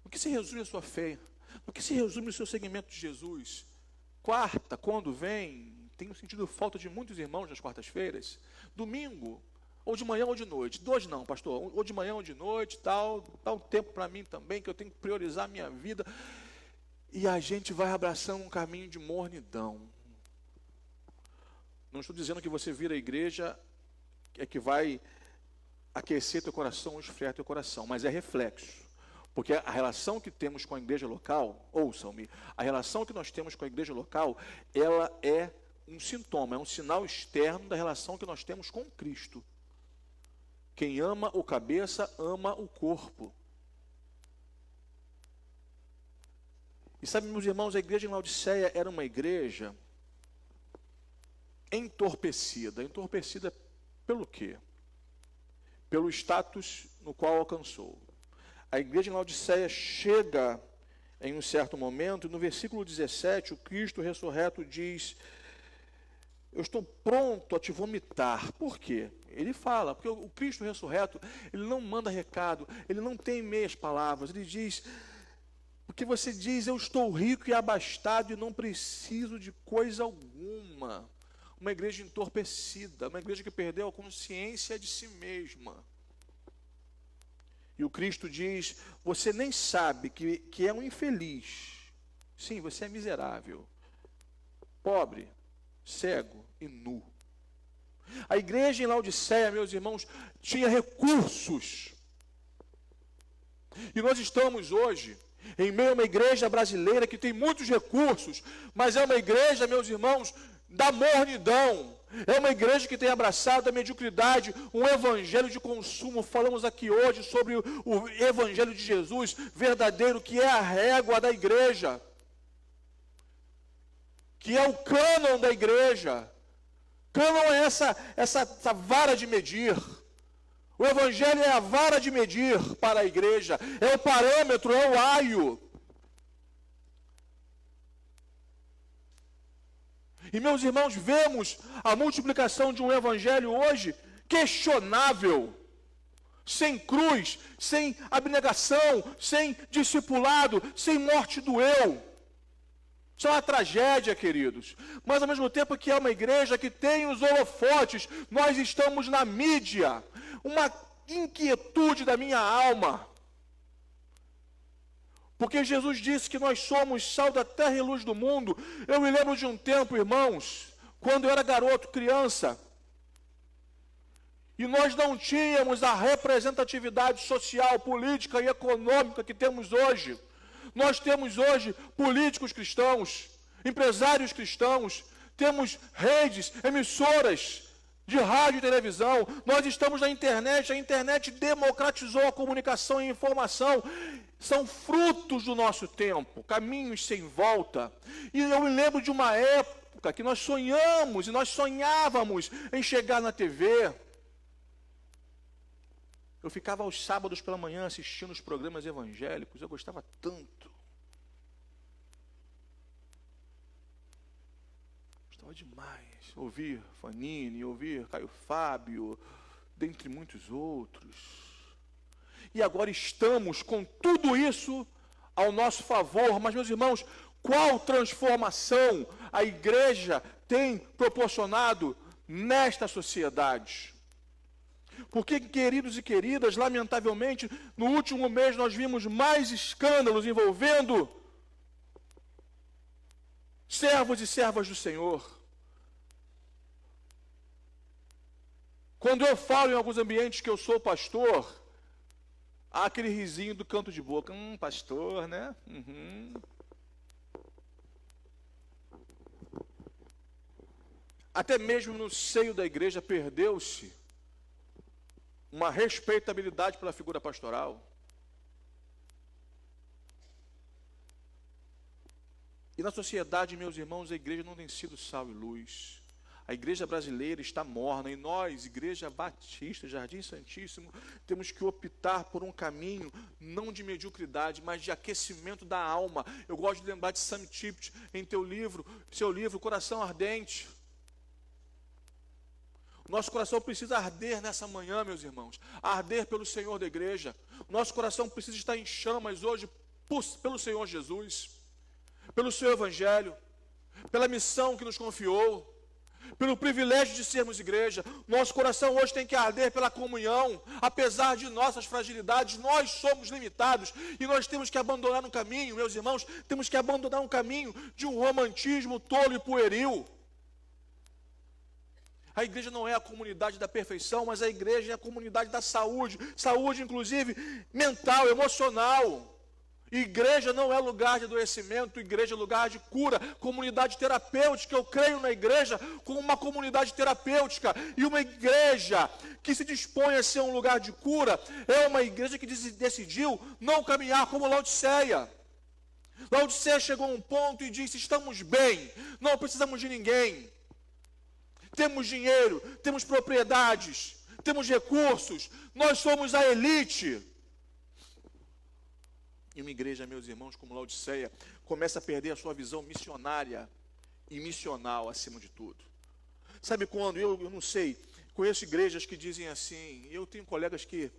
No que se resume a sua fé? No que se resume o seu segmento de Jesus? Quarta, quando vem, tenho sentido falta de muitos irmãos nas quartas-feiras, domingo, ou de manhã ou de noite. Hoje não, pastor, ou de manhã ou de noite, tal, dá um tempo para mim também, que eu tenho que priorizar a minha vida. E a gente vai abraçando um caminho de mornidão. Não estou dizendo que você vir à igreja é que vai aquecer teu coração ou esfriar teu coração, mas é reflexo. Porque a relação que temos com a igreja local, ouçam-me, a relação que nós temos com a igreja local, ela é um sintoma, é um sinal externo da relação que nós temos com Cristo. Quem ama o cabeça, ama o corpo. E sabe, meus irmãos, a igreja em Laodiceia era uma igreja entorpecida. Entorpecida pelo quê? Pelo status no qual alcançou. A igreja em Laodiceia chega em um certo momento, e no versículo 17, o Cristo ressurreto diz: eu estou pronto a te vomitar. Por quê? Ele fala, porque o Cristo ressurreto, ele não manda recado, ele não tem meias palavras, ele diz, porque você diz, eu estou rico e abastado e não preciso de coisa alguma. Uma igreja entorpecida, uma igreja que perdeu a consciência de si mesma. E o Cristo diz, você nem sabe que é um infeliz. Sim, você é miserável, pobre, cego e nu. A igreja em Laodiceia, meus irmãos, tinha recursos. E nós estamos hoje em meio a uma igreja brasileira que tem muitos recursos, mas é uma igreja, meus irmãos, da mornidão. É uma igreja que tem abraçado a mediocridade, um evangelho de consumo. Falamos aqui hoje sobre o evangelho de Jesus verdadeiro, que é a régua da igreja, que é o cânon da igreja. Cânon é essa vara de medir. O evangelho é a vara de medir para a igreja, é o parâmetro, é o aio. E meus irmãos, vemos a multiplicação de um evangelho hoje questionável, sem cruz, sem abnegação, sem discipulado, sem morte do eu. Isso é uma tragédia, queridos. Mas ao mesmo tempo que é uma igreja que tem os holofotes, nós estamos na mídia. Uma inquietude da minha alma. Porque Jesus disse que nós somos sal da terra e luz do mundo. Eu me lembro de um tempo, irmãos, quando eu era garoto, criança, e nós não tínhamos a representatividade social, política e econômica que temos hoje. Nós temos hoje políticos cristãos, empresários cristãos, temos redes, emissoras de rádio e televisão, nós estamos na internet, a internet democratizou a comunicação e a informação, são frutos do nosso tempo, caminhos sem volta. E eu me lembro de uma época que nós sonhamos e nós sonhávamos em chegar na TV. Eu ficava aos sábados pela manhã assistindo os programas evangélicos, eu gostava tanto. Gostava demais. Ouvir Fanini, ouvir Caio Fábio, dentre muitos outros. E agora estamos com tudo isso ao nosso favor. Mas, meus irmãos, qual transformação a igreja tem proporcionado nesta sociedade? Porque, queridos e queridas, lamentavelmente, no último mês nós vimos mais escândalos envolvendo servos e servas do Senhor. Quando eu falo em alguns ambientes que eu sou pastor, há aquele risinho do canto de boca. Pastor, né? Até mesmo no seio da igreja perdeu-se uma respeitabilidade pela figura pastoral. E na sociedade, meus irmãos, a igreja não tem sido sal e luz. A igreja brasileira está morna e nós, Igreja Batista, Jardim Santíssimo, temos que optar por um caminho não de mediocridade, mas de aquecimento da alma. Eu gosto de lembrar de Sam Tipton em seu livro Coração Ardente. Nosso coração precisa arder nessa manhã, meus irmãos, arder pelo Senhor da igreja. Nosso coração precisa estar em chamas hoje pelo Senhor Jesus, pelo seu Evangelho, pela missão que nos confiou. pelo privilégio de sermos igreja. Nosso coração hoje tem que arder pela comunhão. Apesar de nossas fragilidades, nós somos limitados e nós temos que abandonar um caminho, meus irmãos, temos que abandonar um caminho de um romantismo tolo e pueril. A igreja não é a comunidade da perfeição, mas a igreja é a comunidade da saúde, saúde inclusive mental, emocional. Igreja não é lugar de adoecimento, igreja é lugar de cura, comunidade terapêutica. Eu creio na igreja como uma comunidade terapêutica, e uma igreja que se dispõe a ser um lugar de cura é uma igreja que decidiu não caminhar como Laodiceia. Laodiceia chegou a um ponto e disse: estamos bem, não precisamos de ninguém, temos dinheiro, temos propriedades, temos recursos, nós somos a elite. E uma igreja, meus irmãos, como Laodiceia, começa a perder a sua visão missionária e missional acima de tudo. Sabe quando? Eu não sei, conheço igrejas que dizem assim, eu tenho colegas que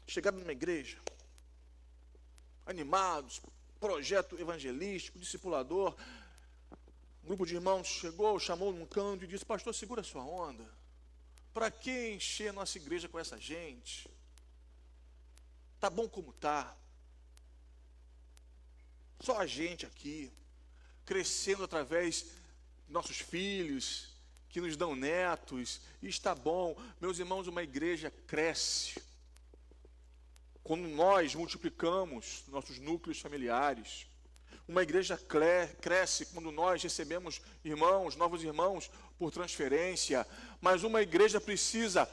chegaram numa igreja, animados, projeto evangelístico, discipulador, um grupo de irmãos chegou, chamou num canto e disse: pastor, segura a sua onda, para que encher a nossa igreja com essa gente? Tá bom como tá. Só a gente aqui, crescendo através de nossos filhos, que nos dão netos, e está bom. Meus irmãos, uma igreja cresce quando nós multiplicamos nossos núcleos familiares. Uma igreja cresce quando nós recebemos irmãos, novos irmãos, por transferência. Mas uma igreja precisa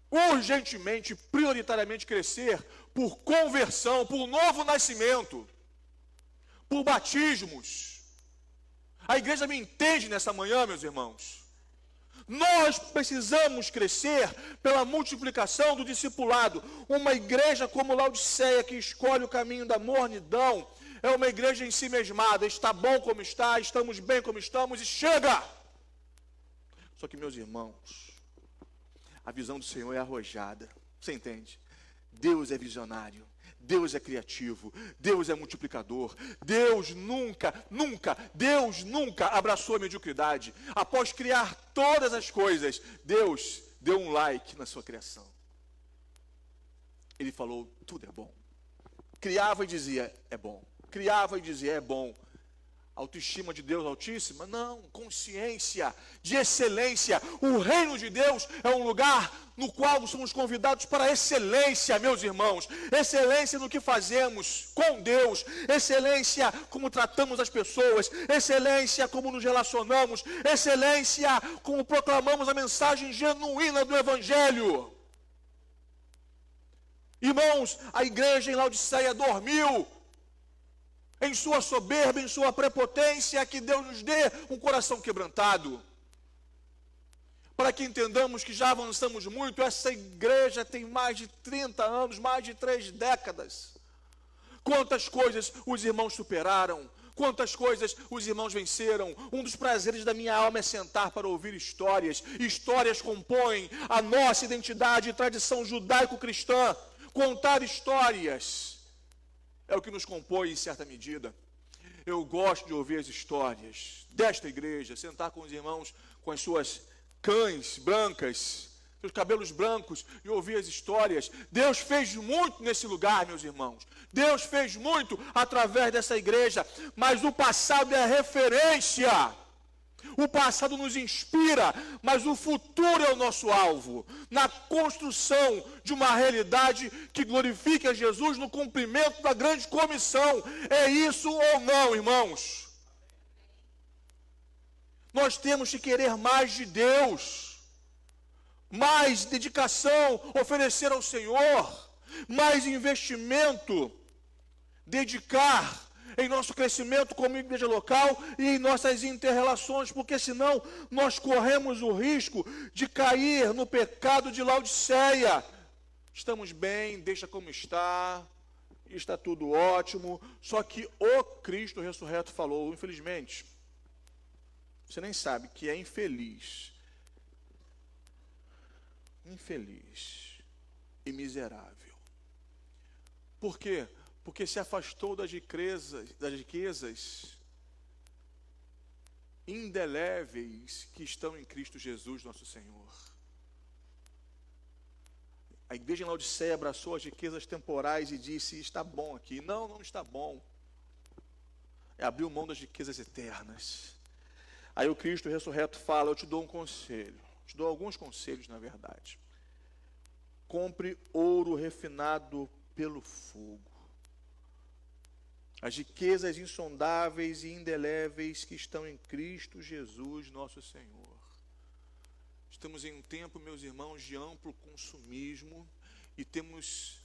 urgentemente, prioritariamente crescer por conversão, por novo nascimento, por batismos. A igreja me entende nessa manhã, meus irmãos. Nós precisamos crescer pela multiplicação do discipulado. Uma igreja como Laodiceia, que escolhe o caminho da mornidão, é uma igreja em si mesmada. Está bom como está, estamos bem como estamos e chega! Só que, meus irmãos, a visão do Senhor é arrojada. Você entende? Deus é visionário. Deus é criativo, Deus é multiplicador. Deus nunca abraçou a mediocridade. Após criar todas as coisas, Deus deu um like na sua criação. Ele falou: tudo é bom. Criava e dizia: é bom. Criava e dizia: é bom. Autoestima de Deus altíssima? Não, consciência de excelência. O reino de Deus é um lugar no qual somos convidados para a excelência, meus irmãos. Excelência no que fazemos com Deus, excelência como tratamos as pessoas, excelência como nos relacionamos, excelência como proclamamos a mensagem genuína do Evangelho. Irmãos, a igreja em Laodiceia dormiu em sua soberba, em sua prepotência. Que Deus nos dê um coração quebrantado, para que entendamos que já avançamos muito. Essa igreja tem mais de 30 anos, mais de 3 décadas. Quantas coisas os irmãos superaram, quantas coisas os irmãos venceram. Um dos prazeres da minha alma é sentar para ouvir histórias. Histórias compõem a nossa identidade e tradição judaico-cristã. Contar histórias é o que nos compõe em certa medida. Eu gosto de ouvir as histórias desta igreja, sentar com os irmãos com as suas cães brancas, seus cabelos brancos, e ouvir as histórias. Deus fez muito nesse lugar, meus irmãos. Deus fez muito através dessa igreja, mas o passado é a referência. O passado nos inspira, mas o futuro é o nosso alvo, na construção de uma realidade que glorifique a Jesus no cumprimento da grande comissão. É isso ou não, irmãos? Nós temos que querer mais de Deus, mais dedicação, oferecer ao Senhor, mais investimento, dedicar em nosso crescimento como igreja local e em nossas inter-relações, porque senão nós corremos o risco de cair no pecado de Laodiceia. Estamos bem, deixa como está tudo ótimo. Só que o Cristo ressurreto falou, infelizmente, você nem sabe que é infeliz e miserável. Por quê? Porque se afastou das riquezas indeléveis que estão em Cristo Jesus, nosso Senhor. A igreja em Laodiceia abraçou as riquezas temporais e disse: está bom aqui. Não, não está bom. Abriu mão das riquezas eternas. Aí o Cristo ressurreto fala: eu te dou um conselho. Te dou alguns conselhos, na verdade. Compre ouro refinado pelo fogo. As riquezas insondáveis e indeléveis que estão em Cristo Jesus, nosso Senhor. Estamos em um tempo, meus irmãos, de amplo consumismo e temos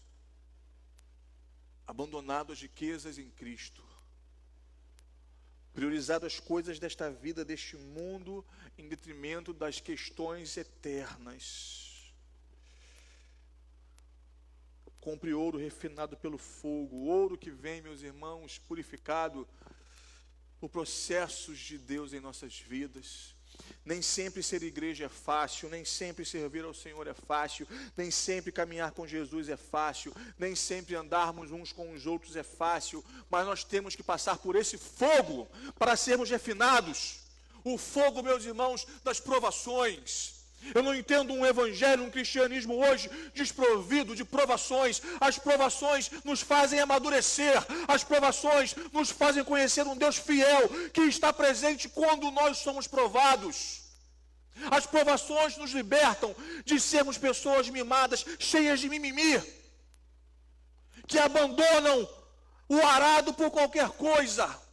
abandonado as riquezas em Cristo. Priorizado as coisas desta vida, deste mundo, em detrimento das questões eternas. Compre ouro refinado pelo fogo, ouro que vem, meus irmãos, purificado por processos de Deus em nossas vidas. Nem sempre ser igreja é fácil, nem sempre servir ao Senhor é fácil, nem sempre caminhar com Jesus é fácil, nem sempre andarmos uns com os outros é fácil, mas nós temos que passar por esse fogo para sermos refinados. O fogo, meus irmãos, das provações. Eu não entendo um evangelho, um cristianismo hoje desprovido de provações. As provações nos fazem amadurecer. As provações nos fazem conhecer um Deus fiel que está presente quando nós somos provados. As provações nos libertam de sermos pessoas mimadas, cheias de mimimi, que abandonam o arado por qualquer coisa.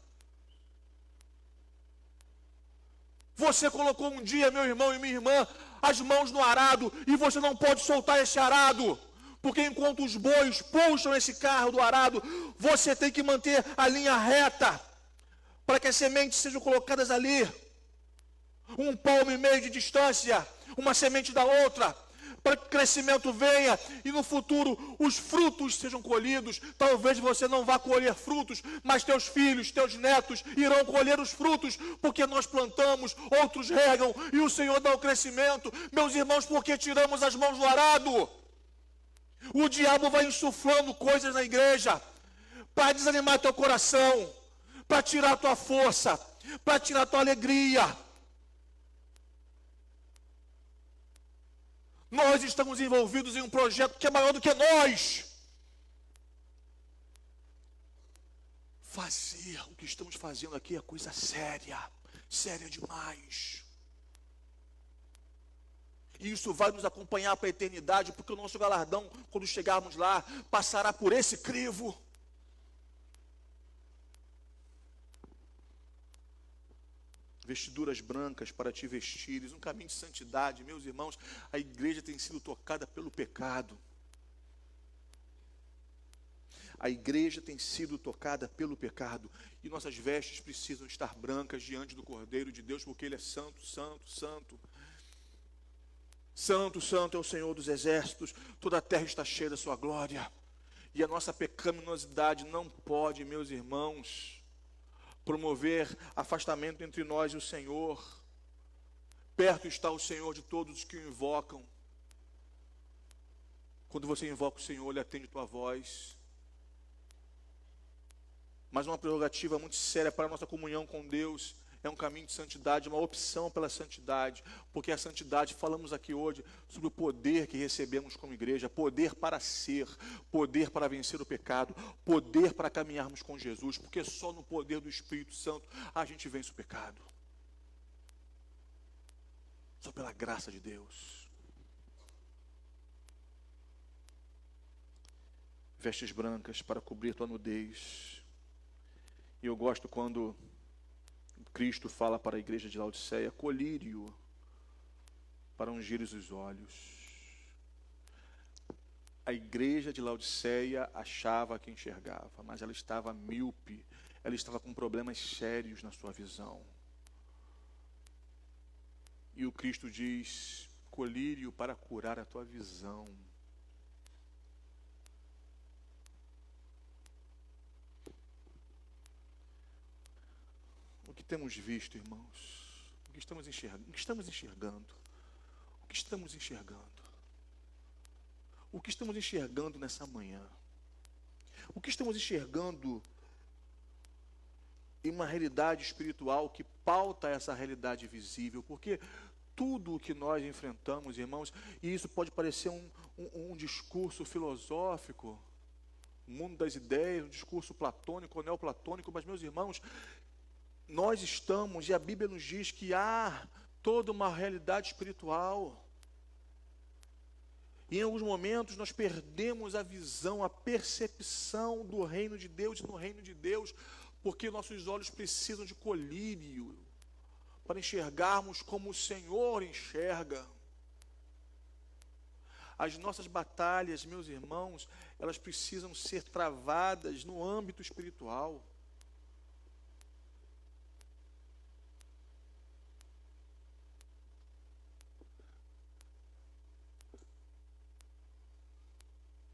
Você colocou um dia, meu irmão e minha irmã, as mãos no arado, e você não pode soltar esse arado, porque enquanto os bois puxam esse carro do arado, você tem que manter a linha reta, para que as sementes sejam colocadas ali, 1,5 palmo de distância, uma semente da outra, para que o crescimento venha e no futuro os frutos sejam colhidos. Talvez você não vá colher frutos, mas teus filhos, teus netos irão colher os frutos, porque nós plantamos, outros regam e o Senhor dá o crescimento. Meus irmãos, porque tiramos as mãos do arado? O diabo vai insuflando coisas na igreja para desanimar teu coração, para tirar tua força, para tirar tua alegria. Nós estamos envolvidos em um projeto que é maior do que nós. Fazer o que estamos fazendo aqui é coisa séria, séria demais. E isso vai nos acompanhar para a eternidade, porque o nosso galardão, quando chegarmos lá, passará por esse crivo. Vestiduras brancas para te vestires, um caminho de santidade. Meus irmãos, a igreja tem sido tocada pelo pecado. A igreja tem sido tocada pelo pecado, e nossas vestes precisam estar brancas diante do Cordeiro de Deus, porque Ele é santo, santo, santo. Santo, santo é o Senhor dos exércitos, toda a terra está cheia da sua glória. E a nossa pecaminosidade não pode, meus irmãos, promover afastamento entre nós e o Senhor. Perto está o Senhor de todos os que o invocam. Quando você invoca o Senhor, Ele atende tua voz. Mas uma prerrogativa muito séria para a nossa comunhão com Deus é um caminho de santidade, uma opção pela santidade, porque a santidade, falamos aqui hoje sobre o poder que recebemos como igreja, poder para ser, poder para vencer o pecado, poder para caminharmos com Jesus, porque só no poder do Espírito Santo a gente vence o pecado. Só pela graça de Deus. Vestes brancas para cobrir tua nudez. E eu gosto quando Cristo fala para a igreja de Laodiceia: colírio para ungires os olhos. A igreja de Laodiceia achava que enxergava, mas ela estava míope, ela estava com problemas sérios na sua visão. E o Cristo diz: colírio para curar a tua visão. O que temos visto, irmãos? O que estamos enxergando? O que estamos enxergando? O que estamos enxergando? O que estamos enxergando nessa manhã? O que estamos enxergando e uma realidade espiritual que pauta essa realidade visível, porque tudo o que nós enfrentamos, irmãos, e isso pode parecer um discurso filosófico, o mundo das ideias, um discurso platônico ou neoplatônico, mas, meus irmãos, nós estamos, e a Bíblia nos diz que há toda uma realidade espiritual. E em alguns momentos nós perdemos a visão, a percepção do reino de Deus e no reino de Deus, porque nossos olhos precisam de colírio para enxergarmos como o Senhor enxerga. As nossas batalhas, meus irmãos, elas precisam ser travadas no âmbito espiritual.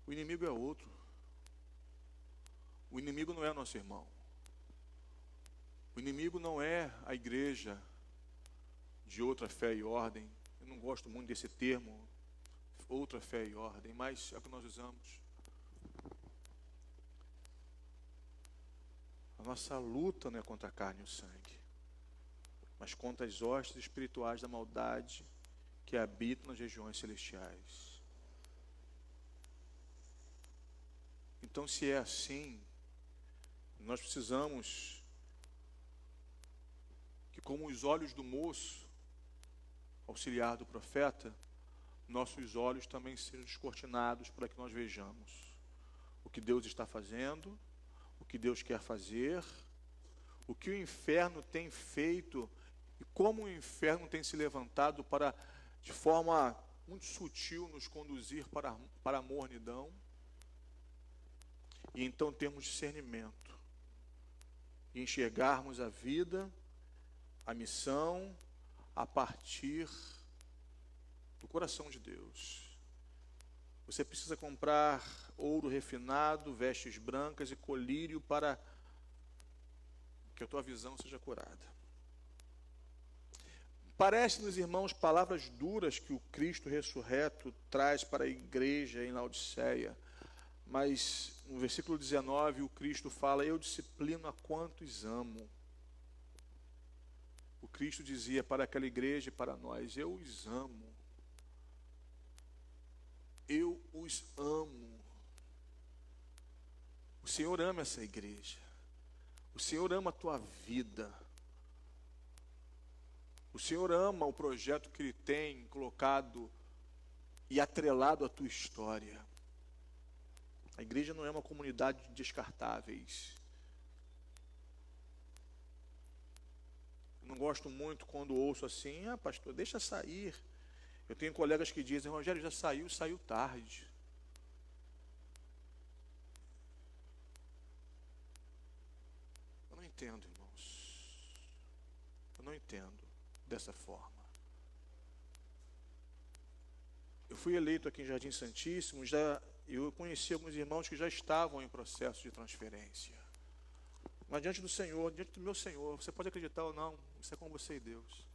O inimigo é outro. O inimigo não é nosso irmão. O inimigo não é a igreja de outra fé e ordem. Eu não gosto muito desse termo, outra fé e ordem, mas é o que nós usamos. A nossa luta não é contra a carne e o sangue, mas contra as hostes espirituais da maldade que habitam nas regiões celestiais. Então, se é assim, nós precisamos que, como os olhos do moço, auxiliar do profeta, nossos olhos também sejam descortinados para que nós vejamos o que Deus está fazendo, o que Deus quer fazer, o que o inferno tem feito e como o inferno tem se levantado para, de forma muito sutil, nos conduzir para a mornidão. E então termos discernimento e enxergarmos a vida, a missão, a partir do coração de Deus. Você precisa comprar ouro refinado, vestes brancas e colírio para que a tua visão seja curada. Parece-nos, irmãos, palavras duras que o Cristo ressurreto traz para a igreja em Laodiceia, mas no versículo 19 o Cristo fala: eu disciplino a quantos amo. O Cristo dizia para aquela igreja e para nós: eu os amo. Eu os amo. O Senhor ama essa igreja. O Senhor ama a tua vida. O Senhor ama o projeto que Ele tem colocado e atrelado à tua história. A igreja não é uma comunidade de descartáveis. Eu não gosto muito quando ouço assim: ah, pastor, deixa sair. Eu tenho colegas que dizem: Rogério, já saiu tarde. Eu não entendo, irmãos. Eu não entendo dessa forma. Eu fui eleito aqui em Jardim Santíssimo, eu conheci alguns irmãos que já estavam em processo de transferência. Mas diante do Senhor, diante do meu Senhor, você pode acreditar ou não, isso é com você e Deus.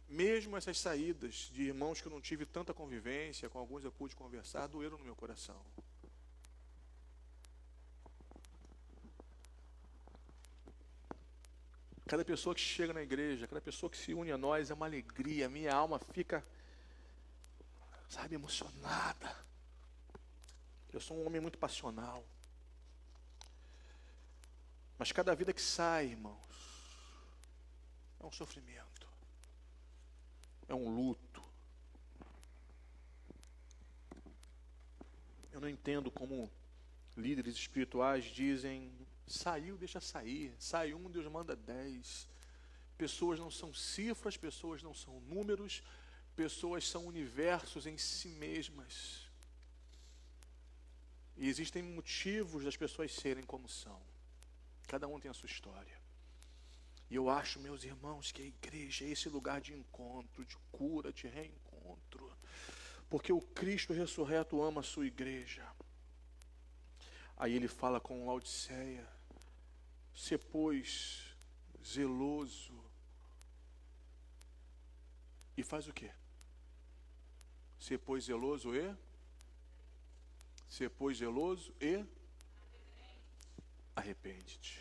Mesmo essas saídas de irmãos que eu não tive tanta convivência, com alguns eu pude conversar, doeram no meu coração. Cada pessoa que chega na igreja, cada pessoa que se une a nós é uma alegria. Minha alma fica, sabe, emocionada. Eu sou um homem muito passional. Mas cada vida que sai, irmãos, é um sofrimento. É um luto. Eu não entendo como líderes espirituais dizem: saiu, deixa sair. Sai um, Deus manda 10. Pessoas não são cifras, pessoas não são números, pessoas são universos em si mesmas. E existem motivos das pessoas serem como são. Cada um tem a sua história. E eu acho, meus irmãos, que a igreja é esse lugar de encontro, de cura, de reencontro. Porque o Cristo ressurreto ama a sua igreja. Aí ele fala com Laodiceia: sê, pois, zeloso. E faz o quê? Sê, pois, zeloso e? Sê, pois, zeloso e? Arrepende-te.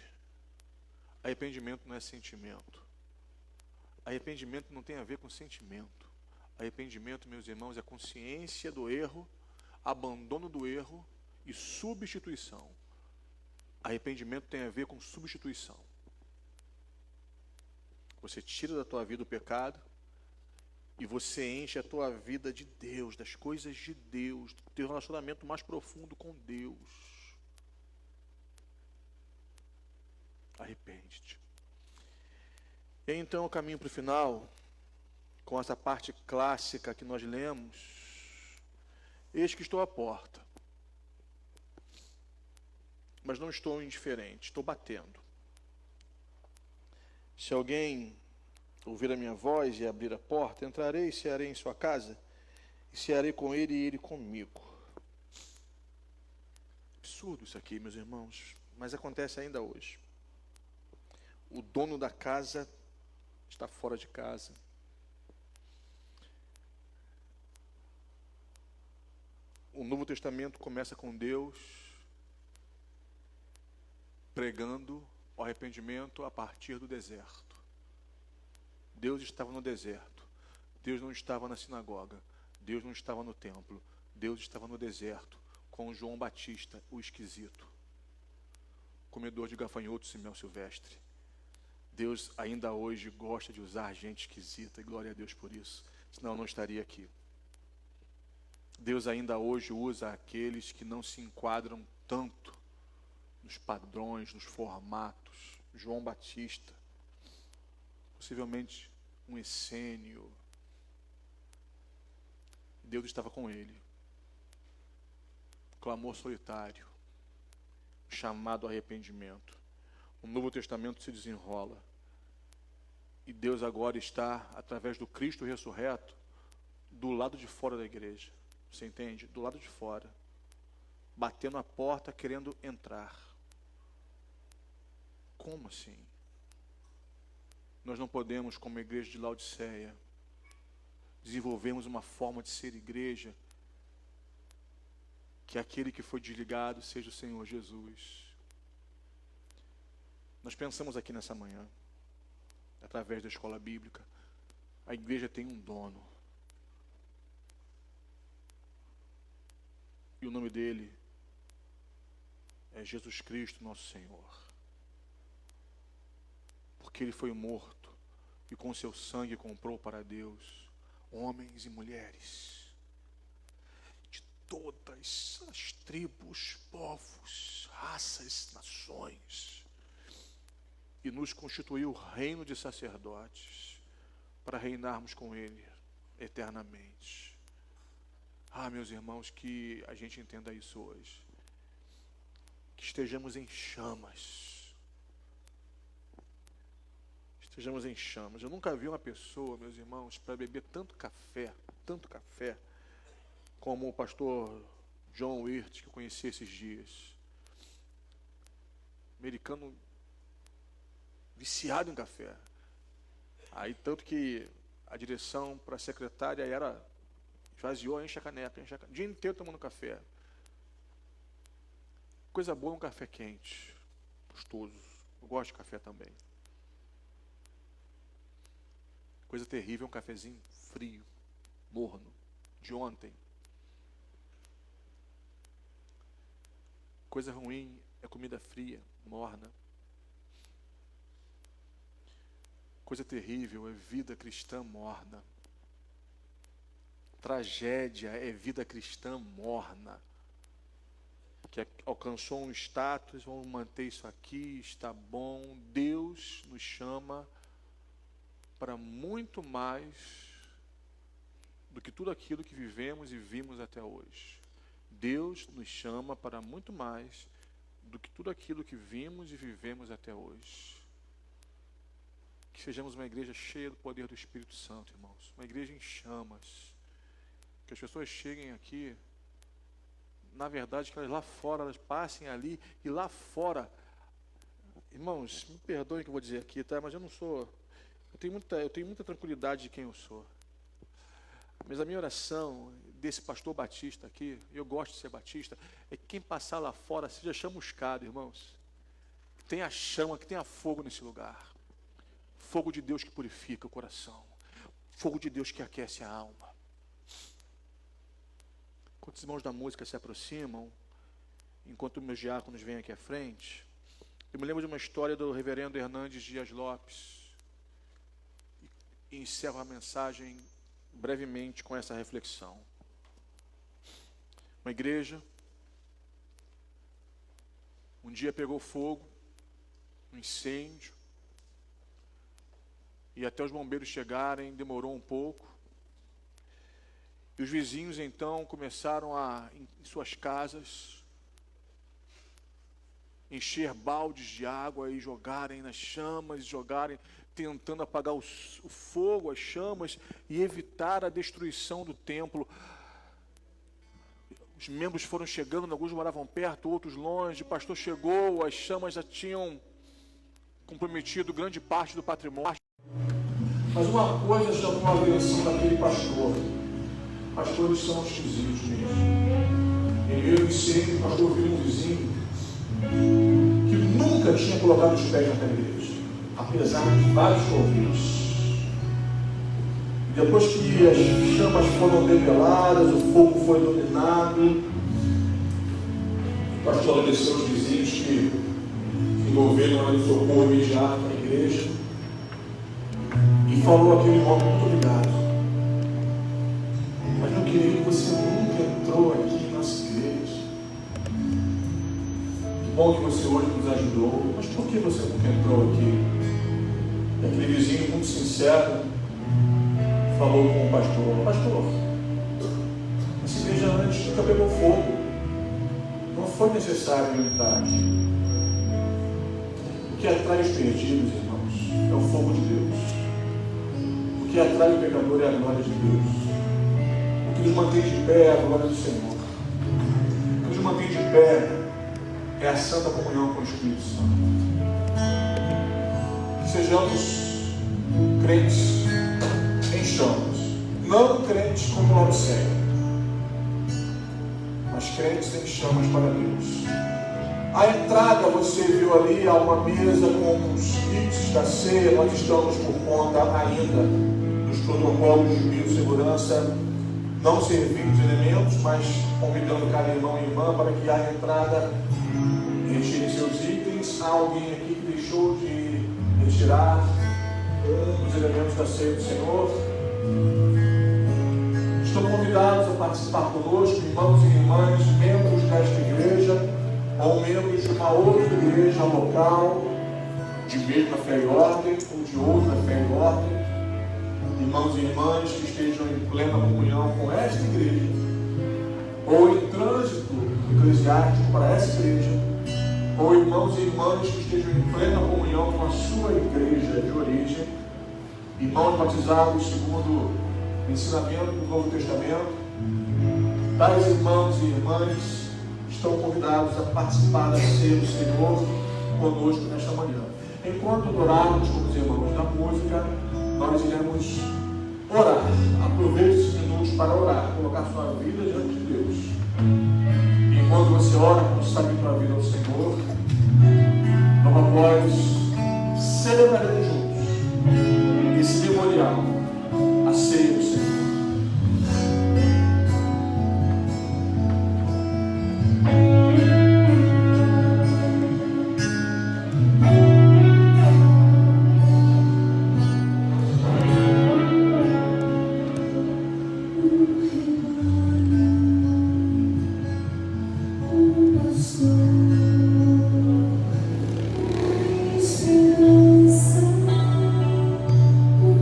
Arrependimento não é sentimento. Arrependimento não tem a ver com sentimento. Arrependimento, meus irmãos, é consciência do erro, abandono do erro e substituição. Arrependimento tem a ver com substituição. Você tira da tua vida o pecado e você enche a tua vida de Deus, das coisas de Deus, do teu relacionamento mais profundo com Deus. Arrepende-te. E então eu caminho para o final, com essa parte clássica que nós lemos. Eis que estou à porta. Mas não estou indiferente, estou batendo. Se alguém ouvir a minha voz e abrir a porta, entrarei e cearei em sua casa, e cearei com ele e ele comigo. Absurdo isso aqui, meus irmãos, mas acontece ainda hoje. O dono da casa está fora de casa. O Novo Testamento começa com Deus pregando o arrependimento a partir do deserto. Deus estava no deserto. Deus não estava na sinagoga. Deus não estava no templo. Deus estava no deserto com João Batista, o esquisito, comedor de gafanhotos e mel silvestre. Deus ainda hoje gosta de usar gente esquisita, e glória a Deus por isso, senão eu não estaria aqui. Deus ainda hoje usa aqueles que não se enquadram tanto nos padrões, nos formatos. João Batista, possivelmente um essênio. Deus estava com ele. Clamor solitário, chamado arrependimento. O Novo Testamento se desenrola. E Deus agora está, através do Cristo ressurreto, do lado de fora da igreja. Você entende? Do lado de fora. Batendo a porta, querendo entrar. Como assim? Nós não podemos, como igreja de Laodiceia, desenvolvermos uma forma de ser igreja que aquele que foi desligado seja o Senhor Jesus. Nós pensamos aqui nessa manhã, através da escola bíblica, a igreja tem um dono. E o nome dele é Jesus Cristo, nosso Senhor. Porque ele foi morto e com seu sangue comprou para Deus homens e mulheres de todas as tribos, povos, raças, nações, e nos constituiu reino de sacerdotes para reinarmos com ele eternamente. Ah, meus irmãos, que a gente entenda isso hoje. Que estejamos em chamas. Estejamos em chamas. Eu nunca vi uma pessoa, meus irmãos, para beber tanto café, como o pastor John Wirt, que eu conheci esses dias. Americano viciado em café. Aí tanto que a direção para a secretária era esvaziou, enche a caneca, o dia inteiro tomando café. Coisa boa é um café quente, gostoso. Eu gosto de café também. Coisa terrível é um cafezinho frio, morno, de ontem. Coisa ruim é comida fria, morna. Coisa terrível é vida cristã morna. Tragédia é vida cristã morna. Que alcançou um status, vamos manter isso aqui, está bom. Deus nos chama para muito mais do que tudo aquilo que vivemos e vimos até hoje. Deus nos chama para muito mais do que tudo aquilo que vimos e vivemos até hoje. Que sejamos uma igreja cheia do poder do Espírito Santo, irmãos. Uma igreja em chamas. Que as pessoas cheguem aqui, na verdade, que elas lá fora, elas passem ali e lá fora. Irmãos, me perdoem o que eu vou dizer aqui, tá? Mas eu não sou... Eu tenho muita tranquilidade de quem eu sou. Mas a minha oração desse pastor batista aqui, eu gosto de ser batista, é que quem passar lá fora seja chamuscado, irmãos. tenha chama, que tenha fogo nesse lugar. Fogo de Deus que purifica o coração. Fogo de Deus que aquece a alma. Enquanto os irmãos da música se aproximam, enquanto meus diáconos vêm aqui à frente, eu me lembro de uma história do reverendo Hernandes Dias Lopes. E encerro a mensagem brevemente com essa reflexão. Uma igreja, um dia pegou fogo, um incêndio, e até os bombeiros chegarem demorou um pouco. E os vizinhos então começaram a, em suas casas, encher baldes de água e jogarem nas chamas, tentando apagar o fogo, as chamas, e evitar a destruição do templo. Os membros foram chegando, alguns moravam perto, outros longe. O pastor chegou, as chamas já tinham comprometido grande parte do patrimônio. Mas uma coisa chamou a atenção daquele pastor. Pastores são esquisitos mesmo. Em meio ao incêndio, o pastor viu um vizinho que nunca tinha colocado os pés naquela igreja, apesar de vários convites. E depois que as chamas foram develadas, o fogo foi dominado, o pastor agradeceu aos vizinhos que se envolveram no socorro imediato na igreja e falou àquele homem: muito obrigado, mas meu querido, você nunca entrou aqui em nossa igreja. Que bom que você hoje nos ajudou, mas por que você nunca entrou aqui? E aquele vizinho muito sincero falou com o pastor: pastor, essa igreja antes nunca pegou fogo, não foi necessário eu entrar aqui. O que atrai os perdidos, irmãos, é o fogo de Deus. O que atrai o pecador é a glória de Deus. O que nos mantém de pé é a glória do Senhor. O que nos mantém de pé é a santa comunhão com o Espírito Santo. Que sejamos crentes em chamas, não crentes como Laodiceia, mas crentes em chamas para Deus. A entrada, você viu ali, há uma mesa com os kits da ceia. Nós estamos por conta ainda dos protocolos de biossegurança, não servindo os elementos, mas convidando cada irmão e irmã para que à entrada retire seus itens. Há alguém aqui que deixou de retirar um dos elementos da ceia do Senhor? Estão convidados a participar conosco, irmãos e irmãs, membros desta igreja, ou membros de uma outra igreja local, de mesma fé e ordem, ou de outra fé e ordem, irmãos e irmãs que estejam em plena comunhão com esta igreja, ou em trânsito eclesiástico para essa igreja, ou irmãos e irmãs que estejam em plena comunhão com a sua igreja de origem, irmãos batizados segundo o ensinamento do Novo Testamento. Tais irmãos e irmãs estão convidados a participar da ceia do Senhor conosco nesta manhã. Enquanto adorarmos como os irmãos da música, nós iremos orar. Aproveite esses minutos para orar, colocar sua vida diante de Deus. Enquanto você ora, consagre sua vida ao Senhor, logo após celebraremos juntos esse memorial, a ceia do Senhor.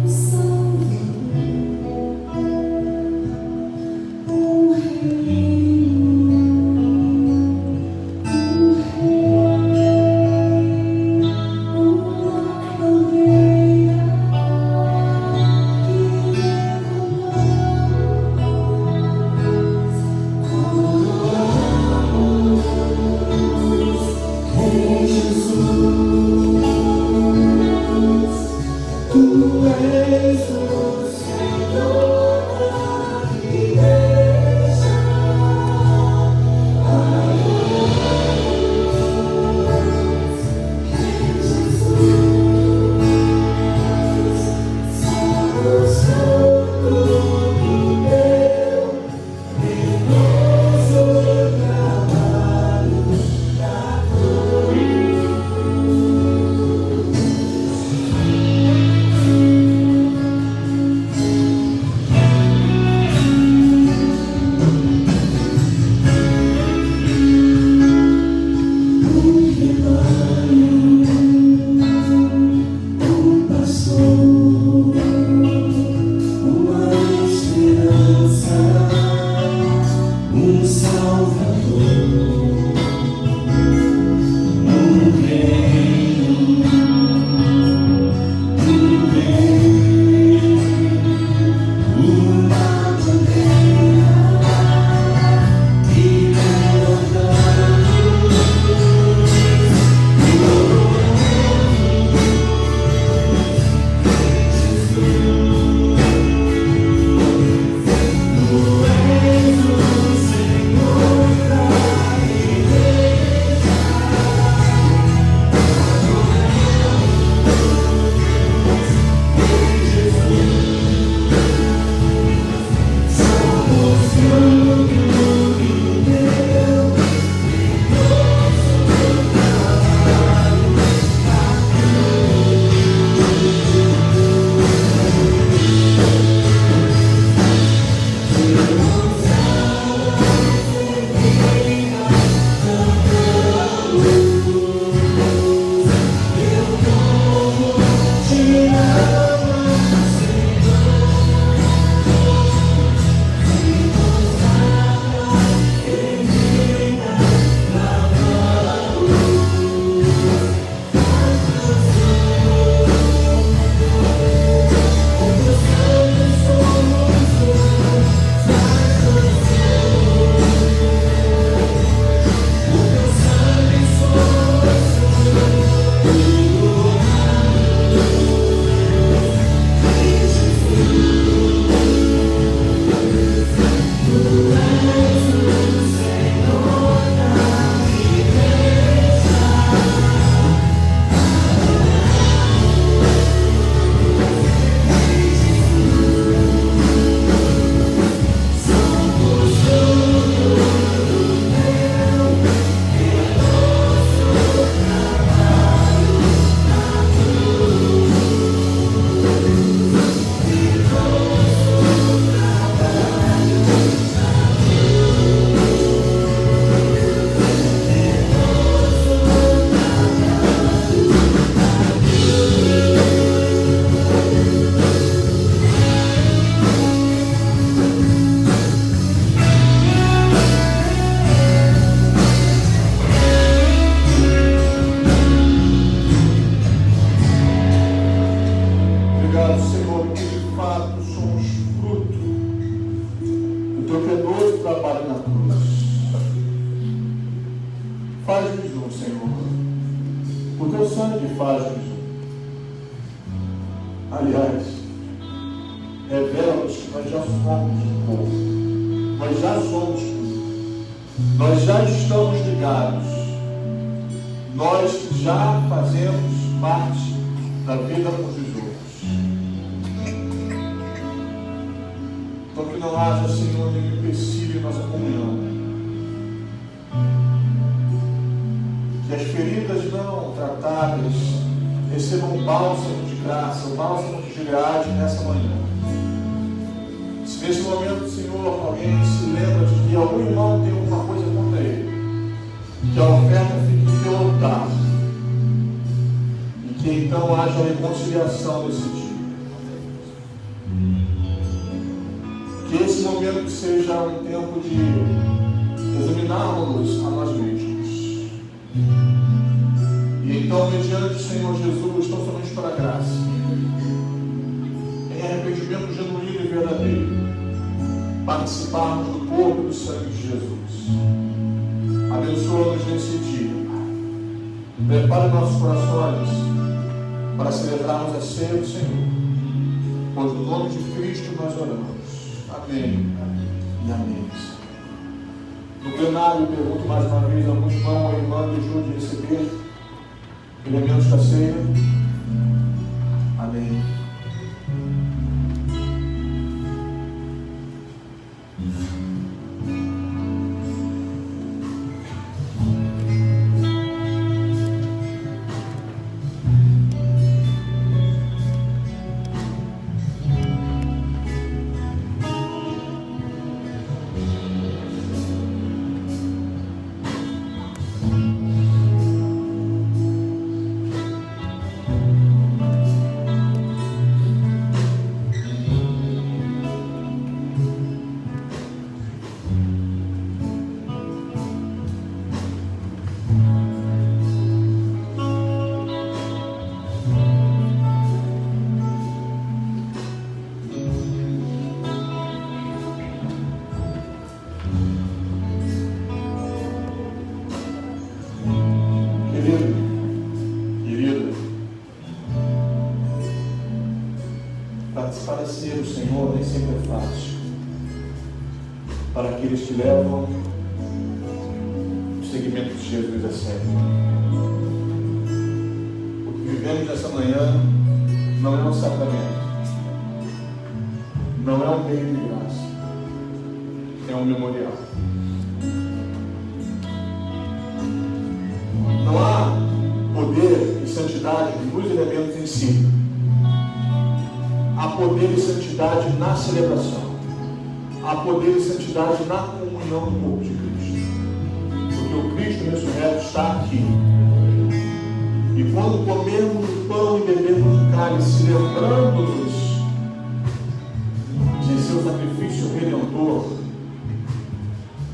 So Faz-nos um, Senhor. O teu sangue faz-nos um. Aliás, revela-nos que nós já somos um povo. Nós já somos tudo. Nós já estamos ligados. Nós já fazemos parte da vida com Jesus. Então que não haja, Senhor, nenhum empecilho em nossa comunhão. Que as feridas não tratadas recebam um bálsamo de graça, um bálsamo de Gileade nessa manhã. Se nesse momento, Senhor, alguém se lembra de que algum irmão tem alguma coisa contra ele, que a oferta fique no teu altar, e que então haja reconciliação nesse dia. Que esse momento seja um tempo de examinarmos a nós mesmos. E então, mediante o Senhor Jesus, tão somente para a graça, em arrependimento genuíno e verdadeiro, participarmos do corpo e do sangue de Jesus. Abençoa-nos nesse dia. Prepara nossos corações para celebrarmos a ceia do Senhor. Pois no nome de Cristo nós oramos. Amém e amém. No plenário, pergunto mais uma vez: algum irmão ou irmã deixou de receber elementos da ceia? Amém. Participar da ceia do Senhor nem sempre é fácil para aqueles que levam o seguimento de Jesus a sério. O que vivemos nessa manhã não é um sacramento, não é um meio de graça, é um memorial. Não há poder e santidade nos elementos em si. Há poder e santidade na celebração. Há poder e santidade na comunhão do corpo de Cristo. Porque o Cristo ressurreto está aqui. E quando comermos o pão e bebermos o cálice, lembrando-nos de seu sacrifício redentor,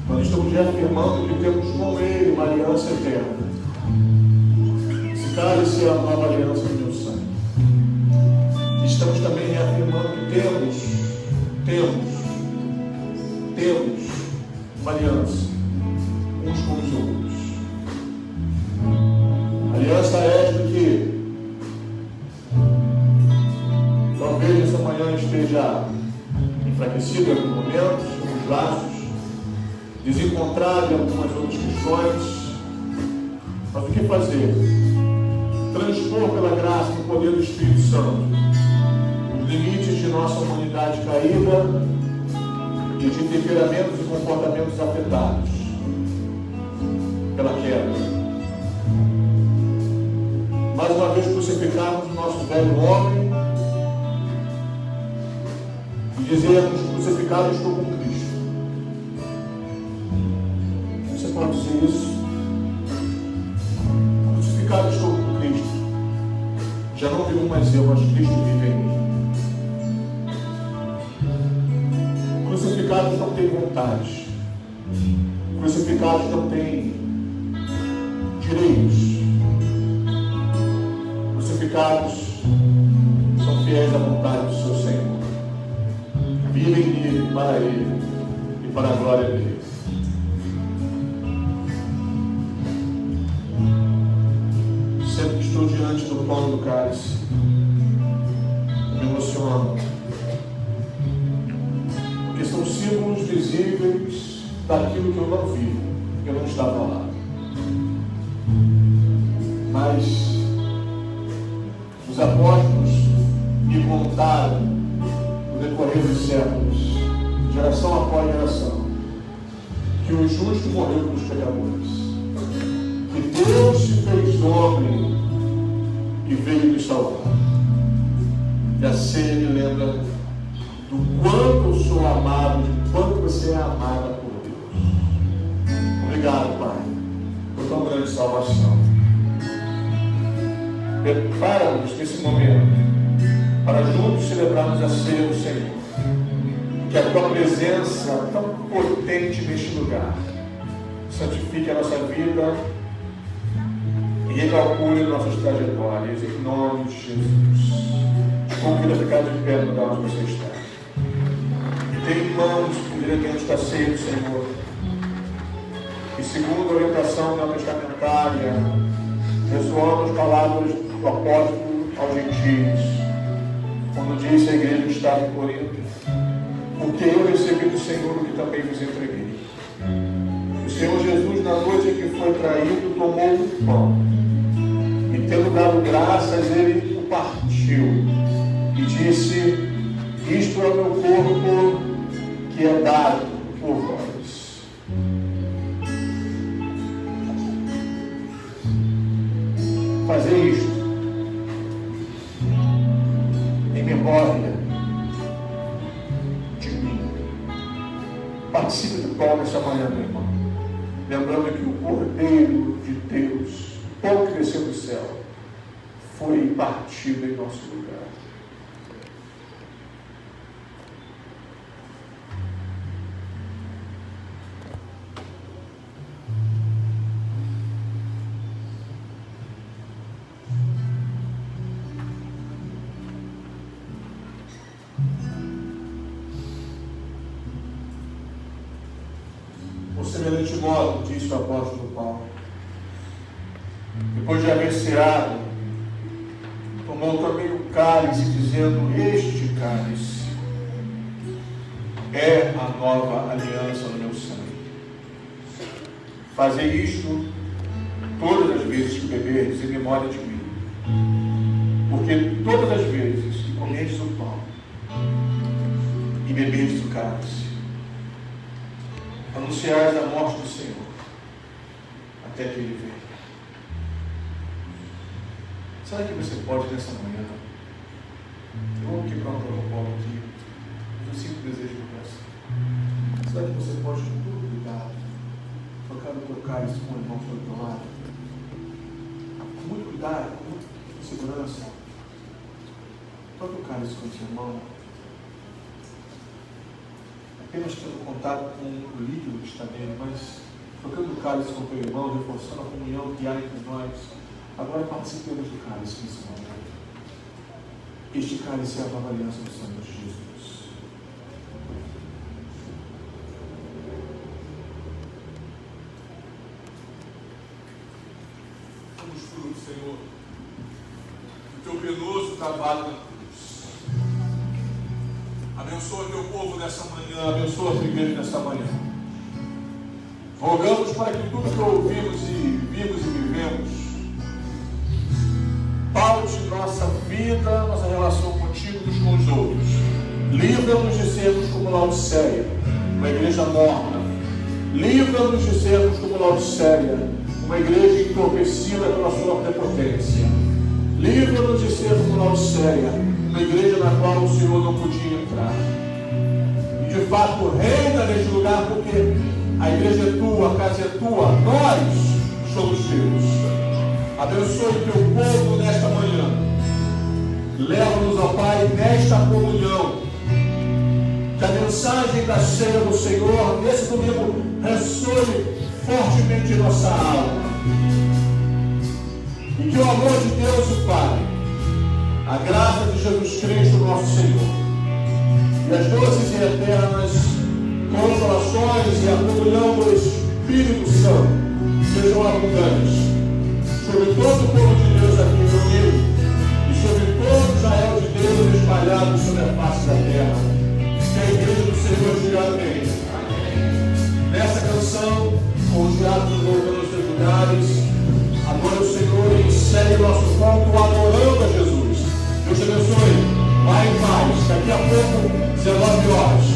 nós estamos reafirmando que temos com Ele uma aliança eterna. Esse cálice é a nova aliança do meu sangue. Estamos também reafirmando que temos uma aliança uns com os outros. Aliança esta que talvez essa manhã esteja enfraquecida em alguns momentos, em alguns laços, desencontrada em algumas outras questões. Mas o que fazer? Transpor pela graça e poder do Espírito Santo limites de nossa humanidade caída e de temperamentos e comportamentos afetados pela queda. Mais uma vez crucificarmos o nosso velho homem e dizermos: crucificado estou com Cristo. Você pode dizer isso? Crucificado estou com Cristo. Já não vivo mais eu, mas Cristo vive em mim. Crucificados não têm vontade. Crucificados não têm direitos. Crucificados são fiéis à vontade do seu Senhor. Vivem nele, para Ele e para a glória dele. pão e do cálice, me emociono, porque são símbolos visíveis daquilo que eu não vi, que eu não estava lá. Mas os apóstolos me contaram, no decorrer dos séculos, geração após geração, que o justo morreu pelos pecadores, que Deus se fez homem e veio nos salvar. E a ceia me lembra do quanto eu sou amado, do quanto você é amada por Deus. Obrigado, Pai, por tão grande salvação. Prepara-nos nesse momento para juntos celebrarmos a ceia do Senhor. Que a tua presença tão potente neste lugar santifique a nossa vida e recalcule nossas trajetórias, em nome de Jesus. Te convido a ficar de pé no lugar onde você está. E tenha em mãos os elementos da ceia do Senhor. E segundo a orientação neotestamentária, ressoam as palavras do apóstolo aos gentios, quando disse à igreja que estava em Corinto: porque eu recebi do Senhor o que também vos entreguei. O Senhor Jesus, na noite em que foi traído, tomou o pão e, tendo dado graças, ele o partiu e disse: isto é o meu corpo que é dado por vós. Fazer isto em memória de mim. Participe do pão nessa manhã, meu irmão. Lembrando que o Cordeiro de Deus, o pão que desceu do céu, foi partido em nosso lugar. Por semelhante modo, disse o apóstolo Paulo, depois de haver ceado, tomou também o cálice, dizendo: este cálice é a nova aliança no meu sangue. Fazei isto todas as vezes que beberdes em memória de mim. Porque todas as vezes que comerdes o pão e beberdes o cálice, anunciais a morte do Senhor até que Ele venha. Será que você pode nessa manhã? Eu vou quebrar um protocolo aqui, mas eu sinto o desejo do coração. Será que você pode, com todo cuidado, tocar no teu cálice com o irmão que está do teu lado? Com muito cuidado, com muita segurança. Toque o cálice com o seu irmão. Apenas tendo contato com o líquido que está nele, mas tocando o cálice com o teu irmão, reforçando a comunhão que há entre nós. Agora participemos do cálice nesse momento. Este cálice é a nova aliança do Senhor Jesus. Somos frutos, Senhor, do teu penoso trabalho na cruz. Abençoa teu povo nessa manhã, abençoa a tua igreja nessa manhã. Rogamos para que tudo que ouvimos e vimos e vivemos paute nossa vida, nossa relação contigo e com os outros. Livra-nos de sermos como Laodiceia, uma igreja morna. Livra-nos de sermos como Laodiceia, uma igreja entorpecida pela sua prepotência. Livra-nos de sermos como Laodiceia, uma igreja na qual o Senhor não podia entrar. E de fato reina neste lugar, porque a igreja é tua, a casa é tua, nós somos teus. Abençoe o teu povo nesta manhã. Leva-nos, ó Pai, nesta comunhão. Que a mensagem da ceia do Senhor, nesse domingo, ressoe fortemente em nossa alma. E que o amor de Deus, o Pai, a graça de Jesus Cristo, nosso Senhor, e as doces e eternas consolações e a comunhão do Espírito Santo sejam abundantes sobre todo o povo de Deus aqui reunido, e sobre todo Israel de Deus espalhado sobre a face da terra. Que a igreja do Senhor diga amém. Nessa canção, com os diáconos voltando aos seus lugares, adora o Senhor e segue o nosso ponto adorando a Jesus. Deus te abençoe. Vai em paz. Daqui a pouco, 19 horas.